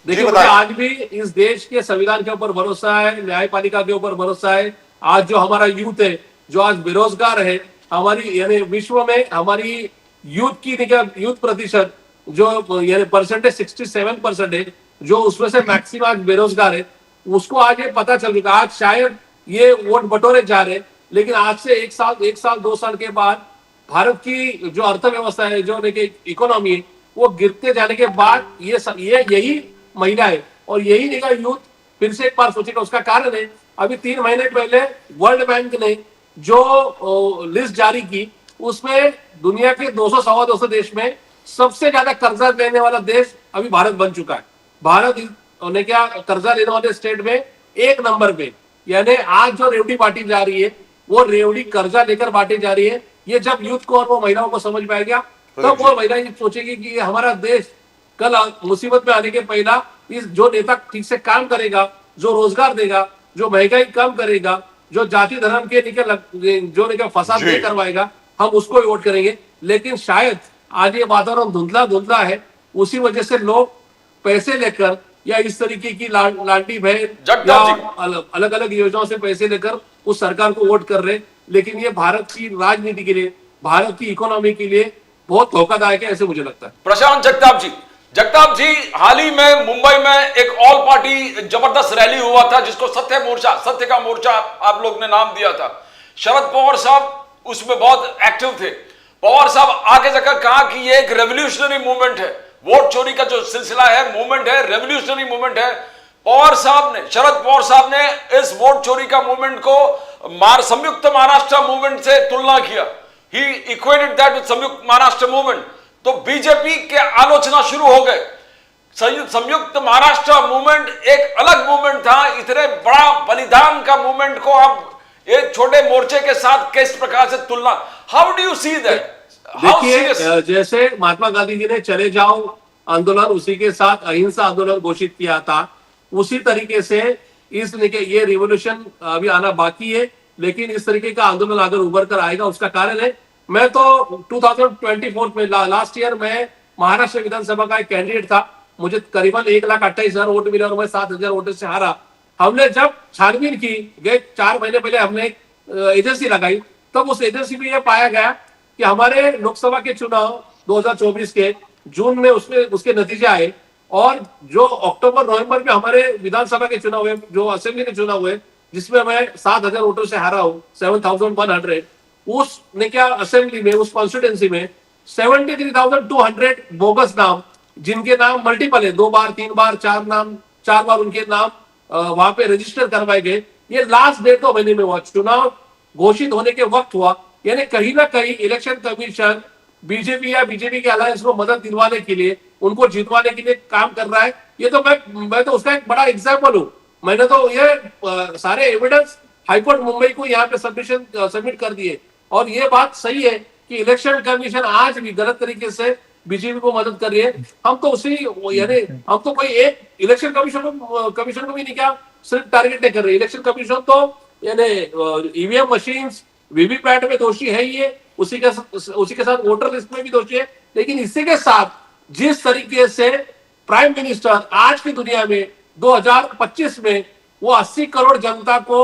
[SPEAKER 5] देखिए, मुझे आज भी इस देश के संविधान के ऊपर भरोसा है, न्यायपालिका के ऊपर भरोसा है। आज जो हमारा यूथ है, जो आज बेरोजगार है, हमारी यानी विश्व में हमारी यूथ की यूथ प्रतिशत जो यानी परसेंटेज 67% है, जो उसमें से मैक्सिमम आज बेरोजगार है, उसको आज ये पता चल चुका। आज शायद ये वोट बटोरे जा रहे, लेकिन आज से 1 साल 2 साल के बाद भारत की जो अर्थव्यवस्था है, जो इकोनॉमी है, वो गिरते जाने के बाद ये यही महिला है और यही यूथ फिर से एक बार सोचेगा। उसका कारण है, अभी 3 महीने पहले वर्ल्ड बैंक ने जो लिस्ट जारी की, उसमें दुनिया के 200-250 देश में सबसे ज्यादा कर्जा लेने वाला देश अभी भारत बन चुका है। भारत ने कर्जा लेने वाले स्टेट में 1 नंबर पे। यानी आज जो रेवड़ी बांटी जा रही है, वो रेवड़ी कर्जा लेकर बांटी जा रही है। ये जब यूथ को और वो महिलाओं को समझ में आएगा, तब वो महिला ये सोचेगी कि हमारा देश कल मुसीबत में आने के पहला इस जो नेता ठीक से काम करेगा, जो रोजगार देगा, जो महंगाई कम करेगा, जो जाति धर्म के जो फसाद नहीं करवाएगा, हम उसको वोट करेंगे। लेकिन शायद आज ये वातावरण धुंधला है, उसी वजह से लोग पैसे लेकर या इस तरीके की लाडली बहन या अलग अलग योजनाओं से पैसे लेकर उस सरकार को वोट कर रहे। लेकिन ये भारत की राजनीति के लिए, भारत की इकोनॉमी के लिए बहुत धोखादायक है, ऐसे मुझे लगता है।
[SPEAKER 2] प्रशांत जगताप जी, हाल ही में मुंबई में एक ऑल पार्टी जबरदस्त रैली हुआ था, जिसको सत्य का मोर्चा आप लोग ने नाम दिया था। शरद पवार साहब उसमें बहुत एक्टिव थे। पवार साहब आगे जाकर कहा कि ये एक रेवोल्यूशनरी मूवमेंट है, वोट चोरी का जो सिलसिला है, मूवमेंट है, रेवोल्यूशनरी मूवमेंट है। शरद पवार साहब ने इस वोट चोरी का मूवमेंट को संयुक्त महाराष्ट्र मूवमेंट से तुलना किया। ही इक्वेटेड दैट विद संयुक्त महाराष्ट्र मूवमेंट। तो बीजेपी के आलोचना शुरू हो गए। संयुक्त महाराष्ट्र मूवमेंट एक अलग मूवमेंट था, इतने बड़ा बलिदान का मूवमेंट को आप एक छोटे मोर्चे के साथ किस प्रकार से तुलना, how do you see that?
[SPEAKER 5] देखिए, जैसे महात्मा गांधी जी ने चले जाओ आंदोलन, उसी के साथ अहिंसा आंदोलन घोषित किया था, उसी तरीके से ये रिवॉल्यूशन अभी आना बाकी है। लेकिन इस तरीके का आंदोलन अगर उभर कर आएगा उसका कारण है, मैं तो 2024 में लास्ट ईयर मैं महाराष्ट्र विधानसभा का एक कैंडिडेट था, मुझे करीबन 1,28,000 वोट मिले और मैं 7,000 वोटों से हारा। हमने जब छानबीन की, गए 4 महीने पहले हमने एजेंसी लगाई, तब उस एजेंसी में यह पाया गया कि हमारे लोकसभा के चुनाव 2024 के जून में उसके नतीजे आए, और जो अक्टूबर नवंबर में हमारे विधानसभा के चुनाव हुए, जो असेंबली के चुनाव हुए, जिसमें मैं 7,000 वोटों से हारा हूं, 7,100, उसने क्या असेंबली में, उस कॉन्स्टिट्यूंसी में 73,200 बोगस नाम, जिनके नाम मल्टीपल है, 2 बार 3 बार 4 बार उनके नाम वहां पे रजिस्टर करवाए गए। ये लास्ट डेट 2 महीने में हुआ, चुनाव घोषित होने के वक्त हुआ। यानी कहीं ना कहीं इलेक्शन कमीशन बीजेपी या बीजेपी के अलायंस को मदद दिलवाने के लिए, उनको जितवाने के लिए काम कर रहा है। ये तो मैं तो उसका एक बड़ा एग्जाम्पल हूं। मैंने तो ये सारे एविडेंस हाईकोर्ट मुंबई को यहाँ पे सबमिट कर दिए, और ये बात सही है कि इलेक्शन कमीशन आज भी गलत तरीके से बीजेपी को मदद कर रही है। हम तो उसी, यानी हम तो कोई एक इलेक्शन कमीशन को भी नहीं, क्या सिर्फ टारगेट नहीं कर रहे। इलेक्शन कमीशन तो यानी ईवीएम मशीन, वीवीपैट में दोषी है ही है, उसी के साथ वोटर लिस्ट में भी दोषी है। लेकिन इसी के साथ जिस तरीके से प्राइम मिनिस्टर आज की दुनिया में 2025 में वो 80 करोड़ जनता को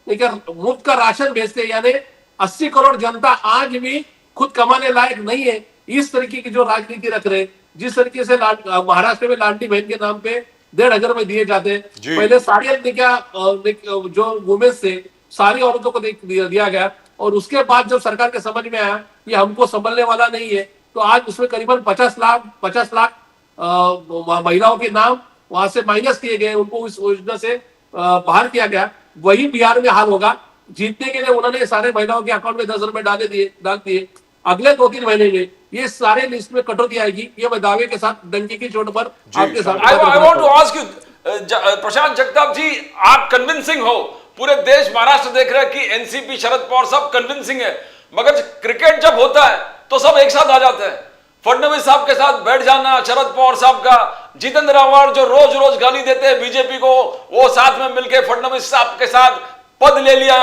[SPEAKER 5] मुफ्त का राशन भेजते, यानी 80 करोड़ जनता आज भी खुद कमाने लायक नहीं है। इस तरीके की जो राजनीति रख रहे, जिस तरीके से महाराष्ट्र में लाडली बहन के नाम पे 1,500 में दिए जाते, पहले सारी जो वुमेन्स थे सारी औरतों को दिया गया, और उसके बाद जब सरकार के समझ में आया ये हमको संभलने वाला नहीं है, तो आज उसमें करीबन 50 लाख महिलाओं के नाम वहां से माइनस किए गए, उनको इस योजना से बाहर किया गया। वही बिहार में हाल होगा। जीतने के लिए उन्होंने सारे महिलाओं के अकाउंट में 10 रुपए डाल दिए। अगले 2-3 महीने में ये सारे लिस्ट में कटौती आएगी, ये मैं दावे के साथ डंकी की चोट पर आपके साथ।
[SPEAKER 2] I want to ask you Prashant Jagtap ji, आप कन्विंसिंग हो, पूरे देश महाराष्ट्र देख रहा है कि एनसीपी शरद पवार सब कन्विंसिंग है, मगर क्रिकेट जब होता है तो सब एक साथ आ जाते हैं। फडणवीस साहब के साथ बैठ जाना, शरद पवार साहब का, जितेंद्र रावत जो रोज रोज गाली देते हैं बीजेपी को, वो साथ में मिलकर फडणवीस साहब के साथ पद ले लिया।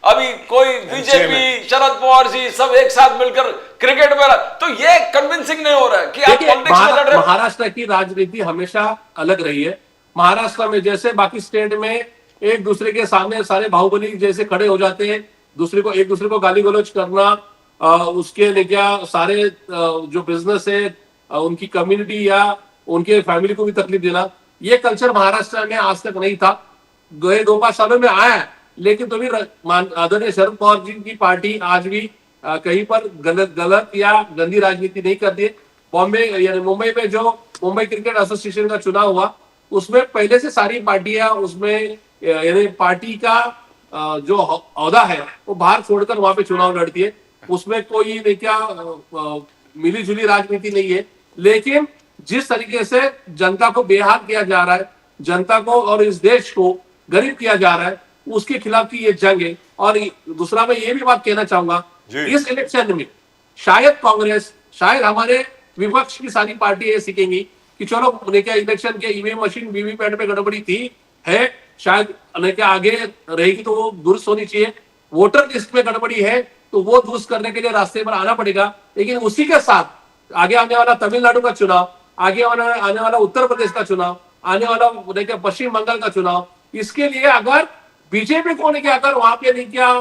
[SPEAKER 2] अभी कोई बीजेपी, शरद पवार जी सब एक साथ मिलकर क्रिकेट में, तो ये कन्विंसिंग नहीं हो रहा है कि आप पॉलिटिक्स में लड़ रहे हैं।
[SPEAKER 5] महाराष्ट्र की राजनीति हमेशा अलग रही है। महाराष्ट्र में जैसे बाकी स्टेट में एक दूसरे के सामने सारे बाहुबली जैसे खड़े हो जाते हैं, एक दूसरे को गाली गलौज करना, उसके लिए क्या सारे जो बिजनेस है उनकी कम्युनिटी या उनके फैमिली को भी तकलीफ देना, ये कल्चर महाराष्ट्र में आज तक नहीं था। गए 2-5 सालों में आया है, लेकिन तो भी आदरणीय शरद पवार जी की पार्टी आज भी कहीं पर गलत या गंदी राजनीति नहीं करती है। बॉम्बे यानी मुंबई में जो मुंबई क्रिकेट एसोसिएशन का चुनाव हुआ, उसमें पहले से सारी पार्टियां उसमें, यानी पार्टी का जो औहदा है वो बाहर छोड़कर वहां पे चुनाव लड़ती है। उसमें कोई क्या मिली जुली राजनीति नहीं है। लेकिन जिस तरीके से जनता को बेहाल किया जा रहा है, जनता को और इस देश को गरीब किया जा रहा है, उसके खिलाफ की ये जंग है। और दूसरा मैं ये भी बात कहना चाहूंगा, इस इलेक्शन में शायद कांग्रेस, शायद हमारे विपक्ष की सारी पार्टी ये सीखेंगी कि चलो क्या इलेक्शन के ईवीएम मशीन वीवीपैट में गड़बड़ी थी है, शायद क्या आगे रहेगी तो वो दुरुस्त होनी चाहिए। वोटर लिस्ट में गड़बड़ी है तो वो दुरुस्त करने के लिए रास्ते पर आना पड़ेगा। लेकिन उसी के साथ आगे आने वाला तमिलनाडु का चुनाव, आगे आने वाला उत्तर प्रदेश का चुनाव, आने वाला पश्चिम बंगाल का चुनाव, इसके लिए अगर बीजेपी को अगर वहां पे क्या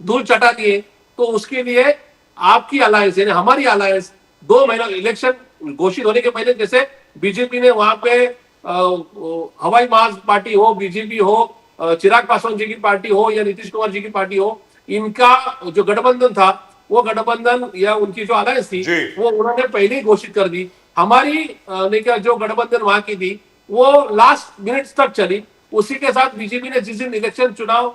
[SPEAKER 5] धूल चटा दिए, तो उसके लिए आपकी अलायंस यानी हमारी अलायंस 2 महीना इलेक्शन घोषित होने के पहले, जैसे बीजेपी ने वहां पे हवाई मार्च पार्टी हो, बीजेपी हो, चिराग पासवान जी की पार्टी हो या नीतीश कुमार जी की पार्टी हो, इनका जो गठबंधन था वो गठबंधन या उनकी जो अलायंस थी वो उन्होंने पहले ही घोषित कर दी। हमारी जो गठबंधन वहां की थी वो लास्ट मिनट तक चली। उसी के साथ बीजेपी ने जिस दिन इलेक्शन चुनाव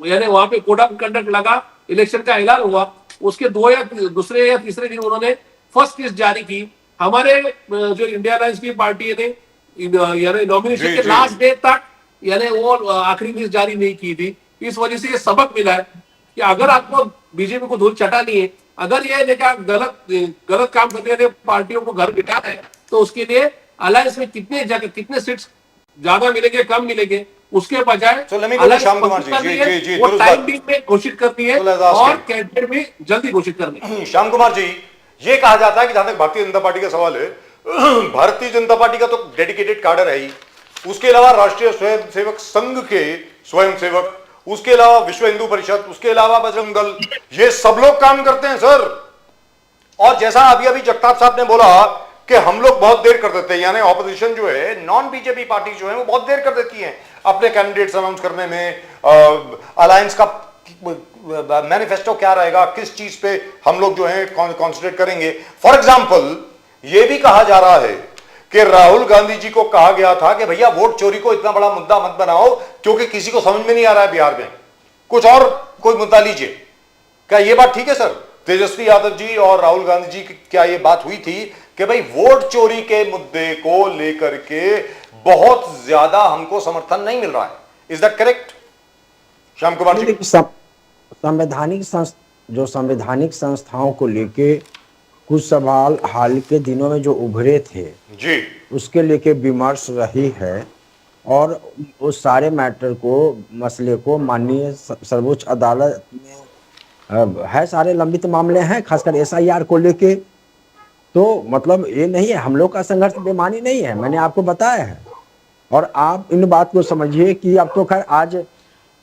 [SPEAKER 5] यानी वहां पे कोड ऑफ कंडक्ट लगा, इलेक्शन का ऐलान हुआ, उसके दूसरे या तीसरे दिन उन्होंने फर्स्ट लिस्ट जारी की। हमारे जो इंडिया अलायंस की पार्टी ने यानी नॉमिनेशन के लास्ट डे तक यानी वो आखिरी लिस्ट जारी नहीं की थी। इस वजह से ये सबक मिला है कि अगर आपको बीजेपी को धूल चटानी है, अगर ये गलत काम करने वाले पार्टियों को घर बिठाना है, तो उसके लिए अलायंस में कितने सीट्स ज्यादा मिलेंगे कम मिलेंगे, उसके बजाय
[SPEAKER 1] So let me go to Shyam Kumar जी। जी,
[SPEAKER 5] वो
[SPEAKER 1] दुरुस्त
[SPEAKER 5] टाइम
[SPEAKER 1] बात।
[SPEAKER 5] बीच में घोषित करती है
[SPEAKER 1] So let's ask
[SPEAKER 5] और
[SPEAKER 1] him।
[SPEAKER 5] कैबिनेट में जल्दी घोषित करनी।
[SPEAKER 1] श्याम कुमार जी, ये कहा जाता है कि जहां तक भारतीय जनता पार्टी का सवाल है, भारतीय जनता पार्टी का तो डेडिकेटेड कैडर है ही, उसके अलावा राष्ट्रीय स्वयंसेवक संघ के स्वयंसेवक, उसके अलावा विश्व हिंदू परिषद, उसके अलावा बजरंग दल, ये सब लोग काम करते हैं सर। और जैसा अभी अभी जगताप साहब ने बोला कि हम लोग बहुत देर कर देते हैं, यानी ऑपोजिशन जो है, नॉन बीजेपी पार्टी जो है, वो बहुत देर कर देती है अपने कैंडिडेट्स अनाउंस करने में, अलायंस का मैनिफेस्टो क्या रहेगा, किस चीज पे हम लोग जो है कॉन्सेंट्रेट करेंगे। फॉर एग्जाम्पल ये भी कहा जा रहा है कि राहुल गांधी जी को कहा गया था कि भैया वोट चोरी को इतना बड़ा मुद्दा मत बनाओ, क्योंकि किसी को समझ में नहीं आ रहा है बिहार में, कुछ और कोई मुद्दा लीजिए। क्या ये बात ठीक है सर? तेजस्वी यादव जी और राहुल गांधी जी की क्या ये बात हुई थी कि भाई वोट चोरी के मुद्दे को लेकर के बहुत ज्यादा हमको समर्थन नहीं मिल रहा है? Is that correct Shyam Kumar ji?
[SPEAKER 3] जो संवैधानिक संस्थाओं को लेके कुछ सवाल हाल के दिनों में जो उभरे थे
[SPEAKER 1] जी,
[SPEAKER 3] उसके लेके विमर्श रही है, और उस सारे मैटर को, मसले को माननीय सर्वोच्च अदालत में है, सारे लंबित मामले हैं, खासकर SIR को लेके। तो मतलब ये नहीं है, हम लोग का संघर्ष बेमानी नहीं है, मैंने आपको बताया है। और आप इन बात को समझिए कि अब तो खैर आज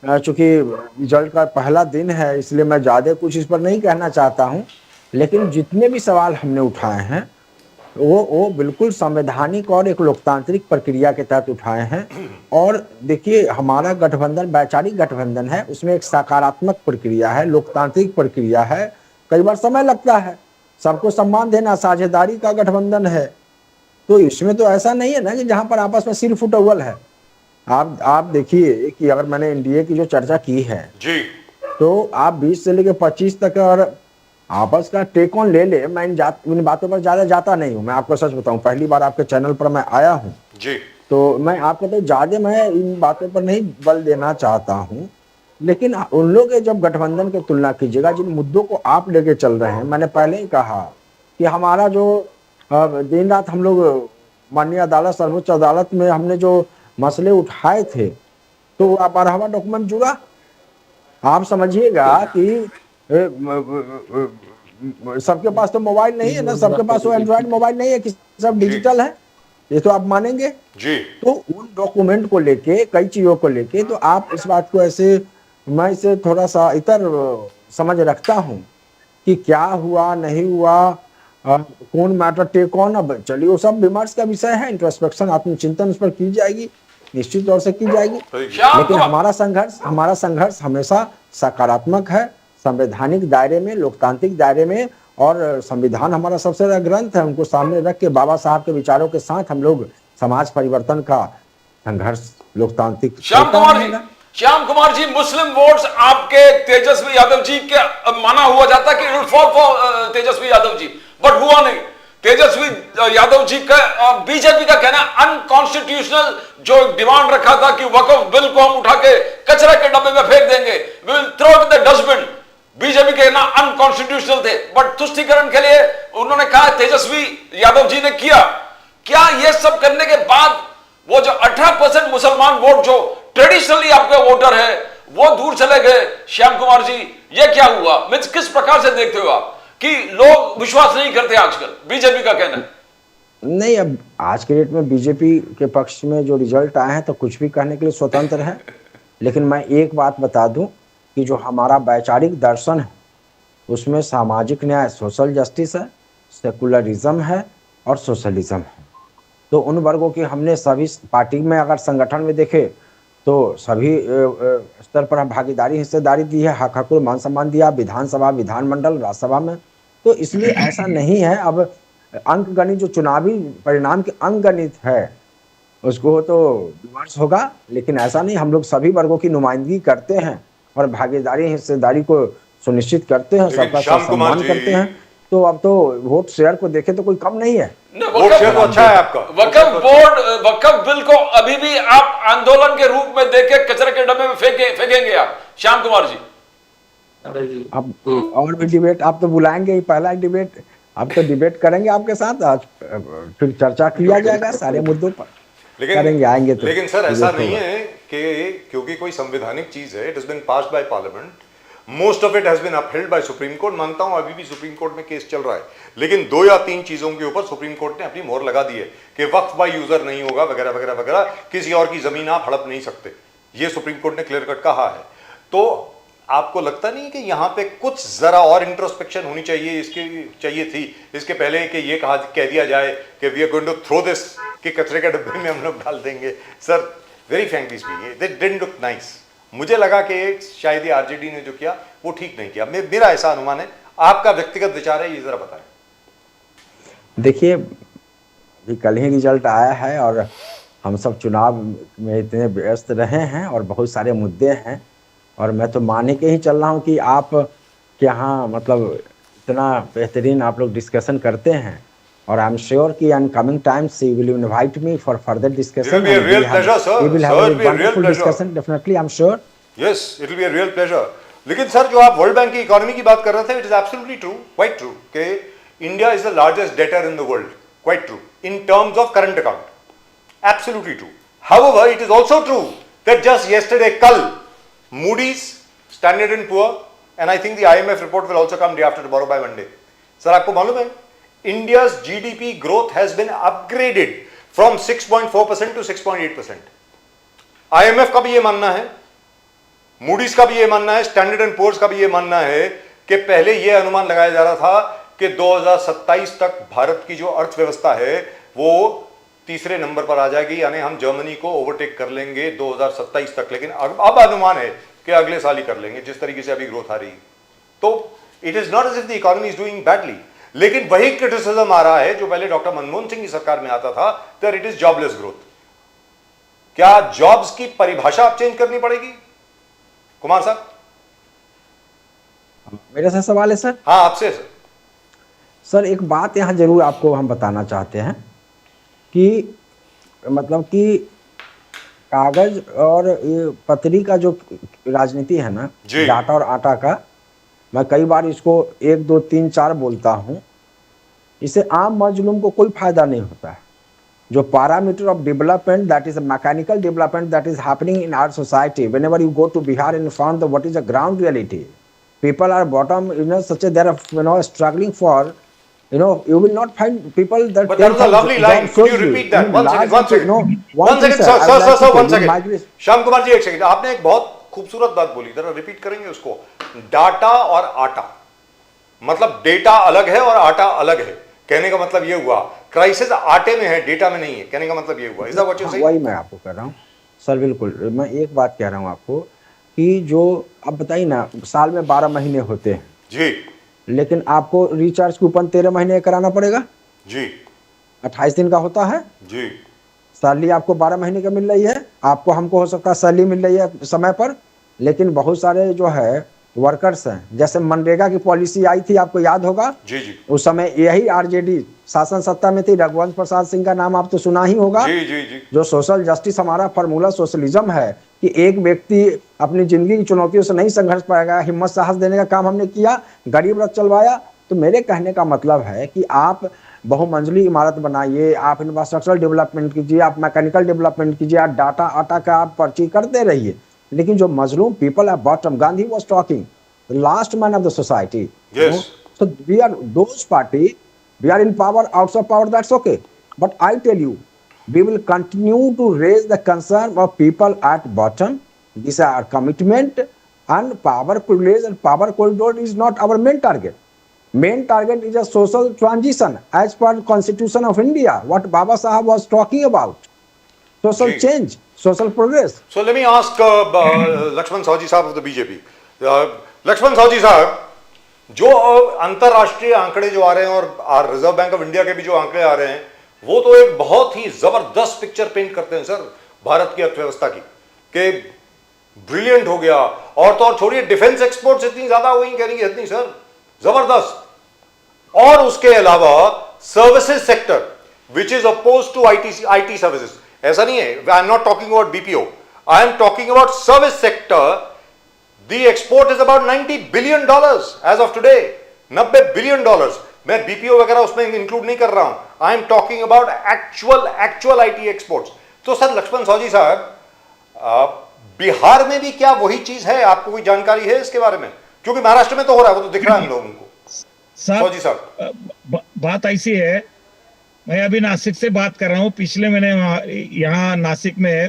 [SPEAKER 3] चूंकि रिजल्ट का पहला दिन है, इसलिए मैं ज़्यादा कुछ इस पर नहीं कहना चाहता हूँ, लेकिन जितने भी सवाल हमने उठाए हैं वो बिल्कुल संवैधानिक और एक लोकतांत्रिक प्रक्रिया के तहत उठाए हैं। और देखिए, हमारा गठबंधन वैचारिक गठबंधन है, उसमें एक सकारात्मक प्रक्रिया है, लोकतांत्रिक प्रक्रिया है, कई बार समय लगता है, सबको सम्मान देना, साझेदारी का गठबंधन है। तो इसमें तो ऐसा नहीं है ना कि जहां पर आपस में सिर फुटअव्वल है। आप देखिए कि अगर मैंने NDA की जो चर्चा की है
[SPEAKER 1] जी,
[SPEAKER 3] तो आप 20 से लेकर 25 तक अगर आपस का टेक ऑन ले ले, मैं इन बातों पर ज्यादा जाता नहीं हूँ। मैं आपको सच बताऊं, पहली बार आपके चैनल पर मैं आया हूँ
[SPEAKER 1] जी,
[SPEAKER 3] तो मैं आपको तो ज्यादा मैं इन बातों पर नहीं बल देना चाहता हूँ, लेकिन उन लोग के जब गठबंधन की तुलना कीजिएगा, जिन मुद्दों को आप लेके चल रहे हैं, मैंने पहले ही कहा कि हमारा जो दिन रात हम लोग माननीय अदालत, सर्वोच्च अदालत में हमने जो मसले उठाए थे, तो आप 12वां डॉक्यूमेंट जुड़ा। आप समझिएगा कि सबके पास तो मोबाइल नहीं है ना, सबके पास वो एंड्रॉइड मोबाइल नहीं है कि सब डिजिटल है, ये तो आप मानेंगे
[SPEAKER 1] जी।
[SPEAKER 3] तो उन डॉक्यूमेंट को लेके, कई चीजों को लेके, तो आप इस बात को ऐसे, मैं इसे थोड़ा सा इतर समझ रखता हूँ कि क्या हुआ नहीं हुआ, कौन मैटर टेक ऑन, अब चलिए वो सब विमर्श का विषय है, इंट्रोस्पेक्शन, आत्मचिंतन उस पर की जाएगी, निश्चित तौर से की जाएगी। लेकिन हमारा संघर्ष हमेशा सकारात्मक है, संवैधानिक दायरे में, लोकतांत्रिक दायरे में, और संविधान हमारा सबसे बड़ा ग्रंथ है, उनको सामने रख के बाबा साहब के विचारों के साथ हम लोग समाज परिवर्तन का संघर्ष लोकतांत्रिक।
[SPEAKER 2] श्याम कुमार जी, मुस्लिम वोट्स आपके तेजस्वी यादव जी के माना हुआ जाता कि it fall for Tejashwi Yadav ji, but हुआ नहीं। तेजस्वी यादव जी का बीजेपी का कहना अनकॉन्स्टिट्यूशनल जो डिमांड रखा था कि वक्फ बिल को हम उठा के कचरे के डब्बे में फेंक देंगे, we will throw it in the dustbin, BJP के कहना अनकॉन्स्टिट्यूशनल थे, बट तुष्टीकरण के लिए उन्होंने कहा, तेजस्वी यादव जी ने किया। क्या ये सब करने के बाद वो जो 18% मुसलमान वोट जो ट्रेडिशनली आपके वोटर है वो दूर चले गए? श्याम कुमार जी, ये क्या हुआ? मींस किस प्रकार से देखते हो आप कि लोग विश्वास नहीं करते आजकल, बीजेपी का कहना है?
[SPEAKER 3] नहीं, अब आज के डेट में बीजेपी के पक्ष में जो रिजल्ट आए हैं तो कुछ भी कहने के लिए स्वतंत्र है, लेकिन मैं एक बात बता दूं कि जो हमारा वैचारिक दर्शन है उसमें सामाजिक न्याय, सोशल जस्टिस है, सेकुलरिज्म है और सोशलिज्म है। तो उन वर्गों की हमने सभी पार्टी में, अगर संगठन में देखे तो सभी स्तर पर भागीदारी, हिस्सेदारी दी है, हक हकूक़, मान सम्मान दिया, विधानसभा, विधानमंडल, राज्यसभा में। तो इसलिए ऐसा नहीं है, अब अंक गणित जो चुनावी परिणाम के अंक गणित है उसको तो विमर्श होगा, लेकिन ऐसा नहीं, हम लोग सभी वर्गों की नुमाइंदगी करते हैं और भागीदारी, हिस्सेदारी को सुनिश्चित करते हैं, सबका सम्मान करते हैं। तो अब तो वोट शेयर को देखे तो कोई कम नहीं है,
[SPEAKER 1] वोट शेयर तो अच्छा है आपका।
[SPEAKER 2] वक्फ बिल को अभी भी आप आंदोलन के रूप में देखे कचरे के डब्बे में फेंकेंगे आप, श्याम कुमार जी?
[SPEAKER 3] अब और भी डिबेट आप तो बुलाएंगे ही, पहला डिबेट, अब तो डिबेट करेंगे आपके साथ, आज फिर चर्चा किया जाएगा सारे मुद्दों पर। करेंगे, आएंगे तो
[SPEAKER 1] लेकिन सर
[SPEAKER 3] ये
[SPEAKER 1] ऐसा
[SPEAKER 3] तो
[SPEAKER 1] नहीं
[SPEAKER 3] होगा।
[SPEAKER 1] है कि क्योंकि कोई संवैधानिक चीज है, it has been passed by parliament, most of it has been upheld by supreme court. मानता हूं अभी भी सुप्रीम कोर्ट में केस चल रहा है, लेकिन 2 या 3 चीजों के ऊपर सुप्रीम कोर्ट ने अपनी मोहर लगा दी है कि वक्फ बाय यूजर नहीं होगा, वगैरह वगैरह वगैरह, किसी और की जमीन आप हड़प नहीं सकते, ये सुप्रीम कोर्ट ने क्लियर कट कहा है। तो आपको लगता नहीं कि यहां पे कुछ जरा और इंट्रोस्पेक्शन होनी चाहिए थी इसके पहले कि ये कह दिया जाए कि we are going to throw this, कि कचरे के डब्बे में हम लोग डाल देंगे। Sir very frankly speaking this didn't look nice. मुझे लगा कि शायद ये आरजेडी ने जो किया वो ठीक नहीं किया, मेरा ऐसा अनुमान है। आपका व्यक्तिगत विचार है, ये जरा बताएं।
[SPEAKER 3] देखिए अभी कल ही रिजल्ट आया है और हम सब चुनाव में इतने व्यस्त रहे हैं और बहुत सारे मुद्दे हैं, और मैं तो मान के ही चल रहा हूँ कि आप के यहाँ मतलब इतना बेहतरीन आप लोग डिस्कशन करते हैं, और आई एम श्योर कि in coming times you will invite me for further discussion.
[SPEAKER 1] It will be a real pleasure, sir.
[SPEAKER 3] We will have
[SPEAKER 1] Sir,
[SPEAKER 3] a
[SPEAKER 1] it will be a real
[SPEAKER 3] wonderful
[SPEAKER 1] pleasure.
[SPEAKER 3] discussion, definitely, I'm sure.
[SPEAKER 1] Yes it will be a real pleasure. लेकिन sir जो आप world bank की economy की बात कर रहे थे, it is absolutely true, quite true, कि India is the largest debtor in the world, quite true, in terms of current account, absolutely true. However it is also true that just yesterday, कल, Moody's, Standard and Poor, and I think the IMF report will also come day after tomorrow by Monday. Sir आपको मालूम है India's GDP growth has been upgraded from 6.4% to 6.8%। IMF का भी ये मानना है, Moody's का भी ये मानना है, स्टैंडर्ड एंड पुअर्स का भी ये मानना है कि पहले ये अनुमान लगाया जा रहा था कि 2027 तक भारत की जो अर्थव्यवस्था है वो तीसरे नंबर पर आ जाएगी, यानी हम जर्मनी को ओवरटेक कर लेंगे 2027 तक। लेकिन अब अनुमान है कि अगले साल ही कर लेंगे, जिस तरीके से अभी ग्रोथ आ रही। तो it is not as if the economy is doing badly, लेकिन वही क्रिटिसिज्म आ रहा है जो पहले डॉक्टर मनमोहन सिंह की सरकार में आता था, that it is jobless growth. क्या जॉब्स की परिभाषा आप चेंज करनी पड़ेगी कुमार साहब?
[SPEAKER 3] मेरे से सवाल है सर।
[SPEAKER 1] हाँ आपसे
[SPEAKER 3] सर एक बात यहाँ जरूर आपको हम बताना चाहते हैं कि मतलब कि कागज और ये पत्री का जो राजनीति है ना,
[SPEAKER 1] जी।
[SPEAKER 3] डाटा और आटा का, मैं कई बार इसको 1 2 3 4 बोलता हूँ, इससे आम मजलूम को कोई फायदा नहीं होता है। जो parameter of development, that is a mechanical development that is happening in our society, whenever you go to Bihar and found what is the ground reality, people are bottom, such a, they are struggling for, you will not find people that.
[SPEAKER 1] But that was a lovely line. Could you repeat that? One second. One second, sir, 1 second. Shyam Kumar ji 1 second, आपने एक बहुत खूबसूरत बात बोली, जरा repeat करेंगे उसको। Data और आटा, मतलब डेटा अलग है और आटा अलग है। कहने का मतलब ये हुआ क्राइसिस आटे में है, डेटा में नहीं है। कहने का मतलब ये हुआ। Is that what you saying?
[SPEAKER 3] वही मैं आपको कह रहा हूँ सर, बिल्कुल। मैं एक बात कह रहा हूँ आपको कि जो आप बताइए ना, साल में 12 महीने होते हैं
[SPEAKER 1] जी,
[SPEAKER 3] लेकिन आपको रिचार्ज कूपन 13 महीने कराना पड़ेगा
[SPEAKER 1] जी,
[SPEAKER 3] 28 दिन का होता है।
[SPEAKER 1] जी,
[SPEAKER 3] सैलरी आपको 12 महीने का मिल रही है, आपको हमको हो सकता है सैलरी मिल रही है समय पर, लेकिन बहुत सारे जो है वर्कर्स हैं, जैसे मनरेगा की पॉलिसी आई थी, आपको याद होगा,
[SPEAKER 1] जी, जी,
[SPEAKER 3] उस समय यही आरजेडी शासन सत्ता में थी, रघुवंश प्रसाद सिंह का नाम आप तो सुना ही होगा।
[SPEAKER 1] जी, जी, जी,
[SPEAKER 3] जो सोशल जस्टिस, हमारा फार्मूला सोशलिज्म है कि एक व्यक्ति अपनी जिंदगी की चुनौतियों से नहीं संघर्ष पाएगा, हिम्मत साहस देने का काम हमने किया, गरीब रथ चलवाया। तो मेरे कहने का मतलब है कि आप बहुमंजिली इमारत बनाइए, आप इंफ्रास्ट्रक्चरल डेवलपमेंट कीजिए, आप मैकेनिकल डेवलपमेंट कीजिए, आप डाटा आटा का आप पर्ची करते रहिए, लेकिन जो मजलूम people at bottom, Gandhi was talking the last man of the society, so we are those party, we are in power, out of power, that's okay, but I tell you, we will continue to raise the concern of people at bottom. This is our commitment, and power privilege and power corridor is not our main target. Main target is a social transition as per Constitution of India, what Baba Sahab was talking about, social
[SPEAKER 1] ji.
[SPEAKER 3] change, social progress.
[SPEAKER 1] So let me ask Laxman Sahu ji sahab of the BJP. Lakshman Sahu ji साहब, जो अंतरराष्ट्रीय आंकड़े जो आ रहे हैं और reserve bank of India के भी जो आंकड़े आ रहे हैं, वो तो एक बहुत ही जबरदस्त पिक्चर पेंट करते हैं सर भारत की अर्थव्यवस्था की, कि ब्रिलियंट हो गया। और तो और छोड़िए, डिफेंस एक्सपोर्ट्स इतनी ज्यादा हुई, कह रही है इतनी सर जबरदस्त। और उसके अलावा services sector which is oppose to IT services, ऐसा नहीं है, I am not talking about BPO, I am talking about service sector. The export is about $90 billion as of today. $90 billion. मैं बीपीओ वगैरह उसमें इंक्लूड नहीं कर रहा हूं। आई am talking about actual IT exports. तो सर लक्ष्मण साहू साहब, बिहार में भी क्या वही चीज है? आपको कोई जानकारी है इसके बारे में? क्योंकि महाराष्ट्र में तो हो रहा है, वो तो दिख रहा है हम लोगों को। फौजी साहब,
[SPEAKER 4] बात ऐसी है, मैं अभी नासिक से बात कर रहा हूँ। पिछले महीने यहाँ नासिक में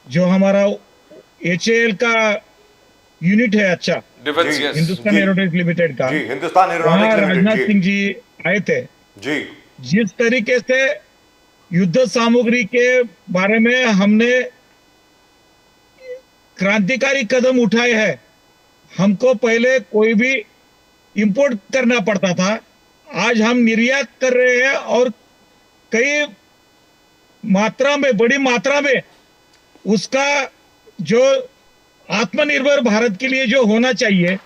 [SPEAKER 4] जो हमारा HAL का यूनिट है, अच्छा,
[SPEAKER 2] defence, yes,
[SPEAKER 4] Hindustan aeronautics limited का,
[SPEAKER 1] जी, हिंदुस्तान
[SPEAKER 4] वहाँ
[SPEAKER 1] एरोनॉटिक्स
[SPEAKER 4] राजनाथ
[SPEAKER 1] लिमिटेड,
[SPEAKER 4] सिंह जी आए थे।
[SPEAKER 1] जी
[SPEAKER 4] जिस तरीके से युद्ध सामग्री के बारे में हमने क्रांतिकारी कदम उठाए हैं। हमको पहले कोई भी इंपोर्ट करना पड़ता था, आज हम निर्यात कर रहे हैं और कई मात्रा में, बड़ी मात्रा में उसका जो आत्मनिर्भर भारत के लिए जो होना चाहिए,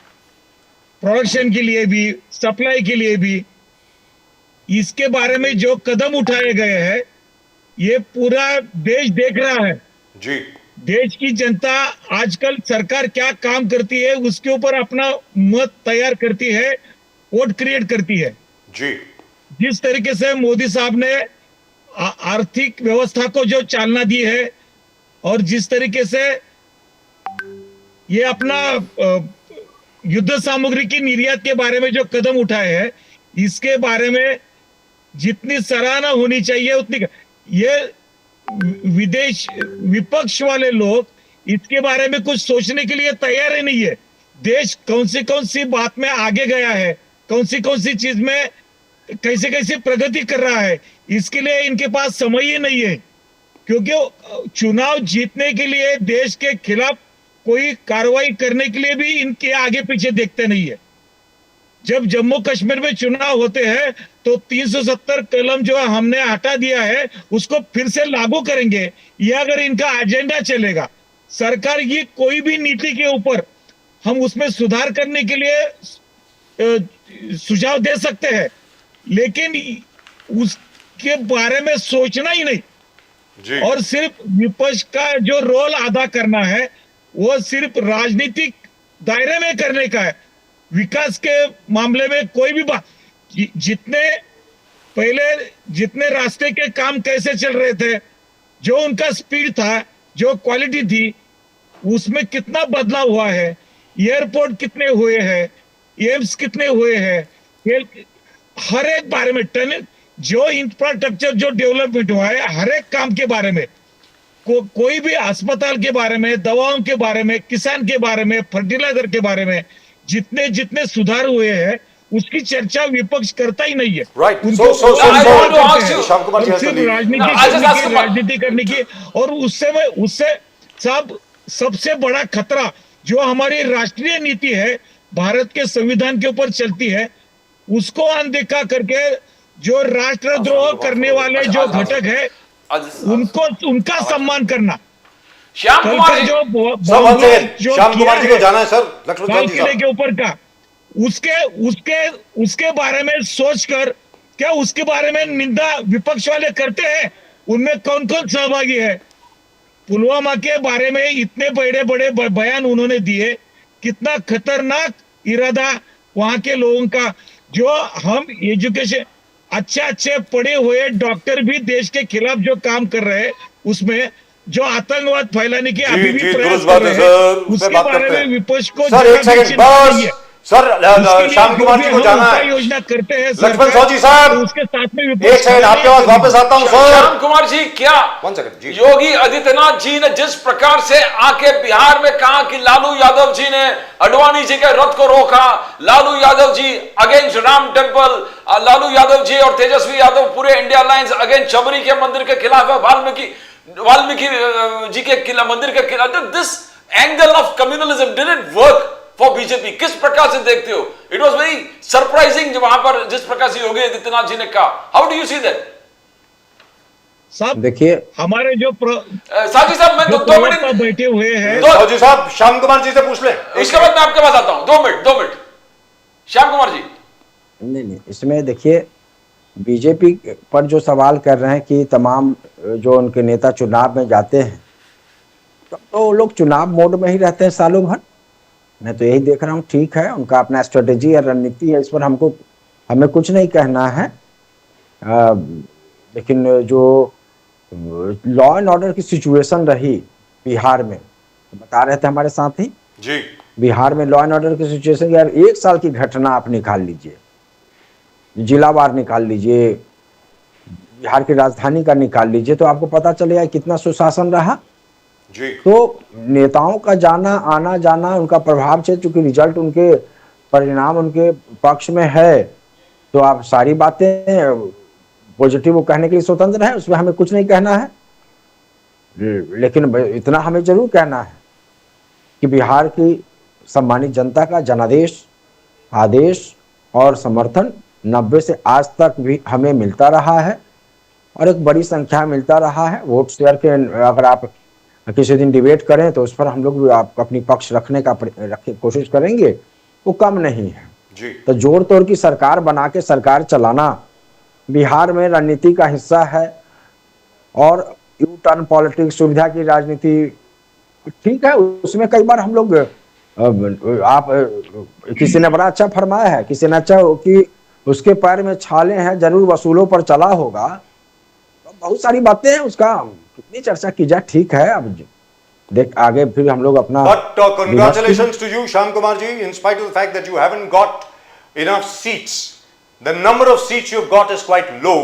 [SPEAKER 4] प्रोडक्शन के लिए भी, सप्लाई के लिए भी, इसके बारे में जो कदम उठाए गए हैं, ये पूरा देश देख रहा है।
[SPEAKER 1] जी
[SPEAKER 4] देश की जनता आजकल सरकार क्या काम करती है उसके ऊपर अपना मत तैयार करती है, वोट क्रिएट करती है।
[SPEAKER 1] जी
[SPEAKER 4] जिस तरीके से मोदी साहब ने आर्थिक व्यवस्था को जो चालना दी है और जिस तरीके से ये अपना युद्ध सामग्री की निर्यात के बारे में जो कदम उठाए हैं, इसके बारे में जितनी सराहना होनी चाहिए उतनी। ये विपक्ष वाले लोग इसके बारे में कुछ सोचने के लिए तैयार ही नहीं है। देश कौन सी बात में आगे गया है, कौन सी चीज में कैसे कैसे प्रगति कर रहा है, इसके लिए इनके पास समय ही नहीं है। क्योंकि चुनाव जीतने के लिए देश के खिलाफ कोई कार्रवाई करने के लिए भी इनके आगे पीछे देखते नहीं है। जब जम्मू कश्मीर में चुनाव होते हैं तो 370 कलम जो हमने हटा दिया है उसको फिर से लागू करेंगे। ये अगर इनका एजेंडा चलेगा, सरकार की कोई भी नीति के ऊपर हम उसमें सुधार करने के लिए सुझाव दे सकते हैं, लेकिन उसके बारे में सोचना ही नहीं।
[SPEAKER 1] जी
[SPEAKER 4] और सिर्फ विपक्ष का जो रोल अदा करना है वो सिर्फ राजनीतिक दायरे में करने का है। विकास के मामले में कोई भी बात, जितने रास्ते के काम कैसे चल रहे थे, जो उनका स्पीड था, जो क्वालिटी थी, उसमें कितना बदलाव हुआ है। एयरपोर्ट कितने हुए हैं, एम्स कितने हुए हैं, हर एक बारे में जो इंफ्रास्ट्रक्चर जो डेवलपमेंट हुआ है, हर एक काम के बारे में, कोई भी अस्पताल के बारे में, दवाओं के बारे में, किसान के बारे में, फर्टिलाइजर के बारे में जितने सुधार हुए हैं उसकी चर्चा विपक्ष करता ही नहीं है।
[SPEAKER 1] Right.
[SPEAKER 4] उनको
[SPEAKER 1] श्याम कुमार जी,
[SPEAKER 4] सिर्फ राजनीति करने की और उससे सबसे बड़ा खतरा जो हमारी राष्ट्रीय नीति है, भारत के संविधान के ऊपर चलती है, उसको अनदेखा करके जो राष्ट्रद्रोह करने वाले जो घटक है उनका सम्मान करना।
[SPEAKER 2] श्याम कुमार जी,
[SPEAKER 1] श्याम कुमार जी को जाना है सर, लक्ष्मण साहू जी
[SPEAKER 4] किले के ऊपर का, उसके बारे में सोचकर, क्या उसके बारे में निंदा विपक्ष वाले करते हैं? उनमें कौन कौन सहभागी है? पुलवामा के बारे में इतने बड़े बड़े बयान उन्होंने दिए, कितना खतरनाक इरादा वहां के लोगों का। जो हम एजुकेशन अच्छे पढ़े हुए डॉक्टर भी देश के खिलाफ जो काम कर रहे हैं, उसमें जो आतंकवाद फैलाने की अभी भी प्रयास कर रहे हैं, उसके बारे में विपक्ष को
[SPEAKER 1] सर एक सेकंड बस सर, श्याम कुमार जी को जाना है।
[SPEAKER 4] योजना करते हैं
[SPEAKER 1] लक्ष्मण साहू जी साहब,
[SPEAKER 4] उसके साथ में
[SPEAKER 1] एक सेकंड आपके पास वापस आता हूं सर।
[SPEAKER 2] श्याम कुमार जी, क्या
[SPEAKER 1] 1 सेकंड जी,
[SPEAKER 2] योगी आदित्यनाथ जी ने जिस प्रकार से आके बिहार में कहा कि लालू यादव जी ने अडवाणी जी के रथ को रोका, लालू यादव जी अगेंस्ट राम टेम्पल, लालू यादव जी और तेजस्वी यादव पूरे इंडिया अलायंस अगेंस्ट शबरी के मंदिर के खिलाफ है, वाल्मीकि जी के मंदिर के खिलाफ। This angle of communalism didn't work for BJP. किस प्रकार से देखते हो? इट वॉज वेरी सरप्राइजिंग जो वहां पर जिस प्रकार से योगी आदित्यनाथ जी ने कहा। How do you see that?
[SPEAKER 4] साहब
[SPEAKER 3] देखिए,
[SPEAKER 4] हमारे जो
[SPEAKER 2] साजी साहब, मैं 2 मिनट
[SPEAKER 4] बैठे हुए हैं,
[SPEAKER 1] साहू साहब श्याम कुमार जी से पूछ लें,
[SPEAKER 2] इसके बाद मैं आपके पास आता हूं। 2 मिनट श्याम कुमार जी।
[SPEAKER 3] नहीं, इसमें देखिए, बीजेपी पर जो सवाल कर रहे हैं कि तमाम जो उनके नेता चुनाव में जाते हैं तो वो लोग चुनाव मोड में ही रहते हैं सालों भर। मैं तो यही देख रहा हूँ, ठीक है, उनका अपना स्ट्रेटेजी या रणनीति है, इस पर हमें कुछ नहीं कहना है। लेकिन जो लॉ एंड ऑर्डर की सिचुएशन रही बिहार में, बता रहे थे हमारे साथी,
[SPEAKER 1] जी
[SPEAKER 3] बिहार में लॉ एंड ऑर्डर की सिचुएशन, यार 1 साल की घटना आप निकाल लीजिए, जिलावार निकाल लीजिए, बिहार की राजधानी का निकाल लीजिए, तो आपको पता चलेगा कितना सुशासन रहा।
[SPEAKER 1] जी
[SPEAKER 3] तो नेताओं का जाना आना जाना, उनका प्रभाव से, चूंकि रिजल्ट उनके परिणाम उनके पक्ष में है, तो आप सारी बातें पॉजिटिव वो कहने के लिए स्वतंत्र है, उसमें हमें कुछ नहीं कहना है। लेकिन इतना हमें जरूर कहना है कि बिहार की सम्मानित जनता का जनादेश, आदेश और समर्थन 90 से आज तक भी हमें मिलता रहा है, और एक बड़ी संख्या मिलता रहा है। वोट शेयर के अगर आप किसी दिन डिबेट करें तो उस पर हम लोग भी आप अपनी पक्ष रखने का कोशिश करेंगे, वो कम नहीं है।
[SPEAKER 1] जी
[SPEAKER 3] तो जोड़ तोड़ की सरकार बना के सरकार चलाना बिहार में रणनीति का हिस्सा है, और यू टर्न पॉलिटिक्स, सुविधा की राजनीति, ठीक है, उसमें कई बार हम लोग आप किसी ने बड़ा अच्छा फरमाया है, किसी ने अच्छा कि उसके पैर में छाले हैं, जरूर वसूलों पर चला होगा, तो बहुत सारी बातें हैं, उसका कितनी चर्चा की जाए, ठीक है। अब देख आगे फिर हम लोग अपना
[SPEAKER 1] But congratulations to you, Shyam Kumar ji, in spite of the fact that you haven't got enough seats. The number of seats you've got is quite low,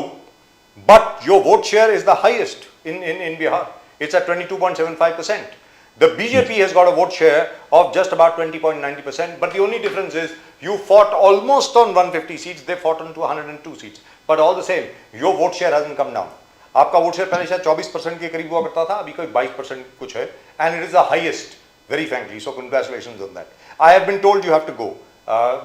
[SPEAKER 1] but your vote share is the highest in Bihar. It's at 22.75%. The BJP has got a vote share of just about 20.90%, but the only difference is you fought almost on 150 seats, they fought on 202 seats. But all the same, your vote share hasn't come down. आपका vote share पहले शायद 24% के करीब हुआ करता था, अभी कोई 22% कुछ है, and it is the highest, very frankly, so congratulations on that. I have been told you have to go,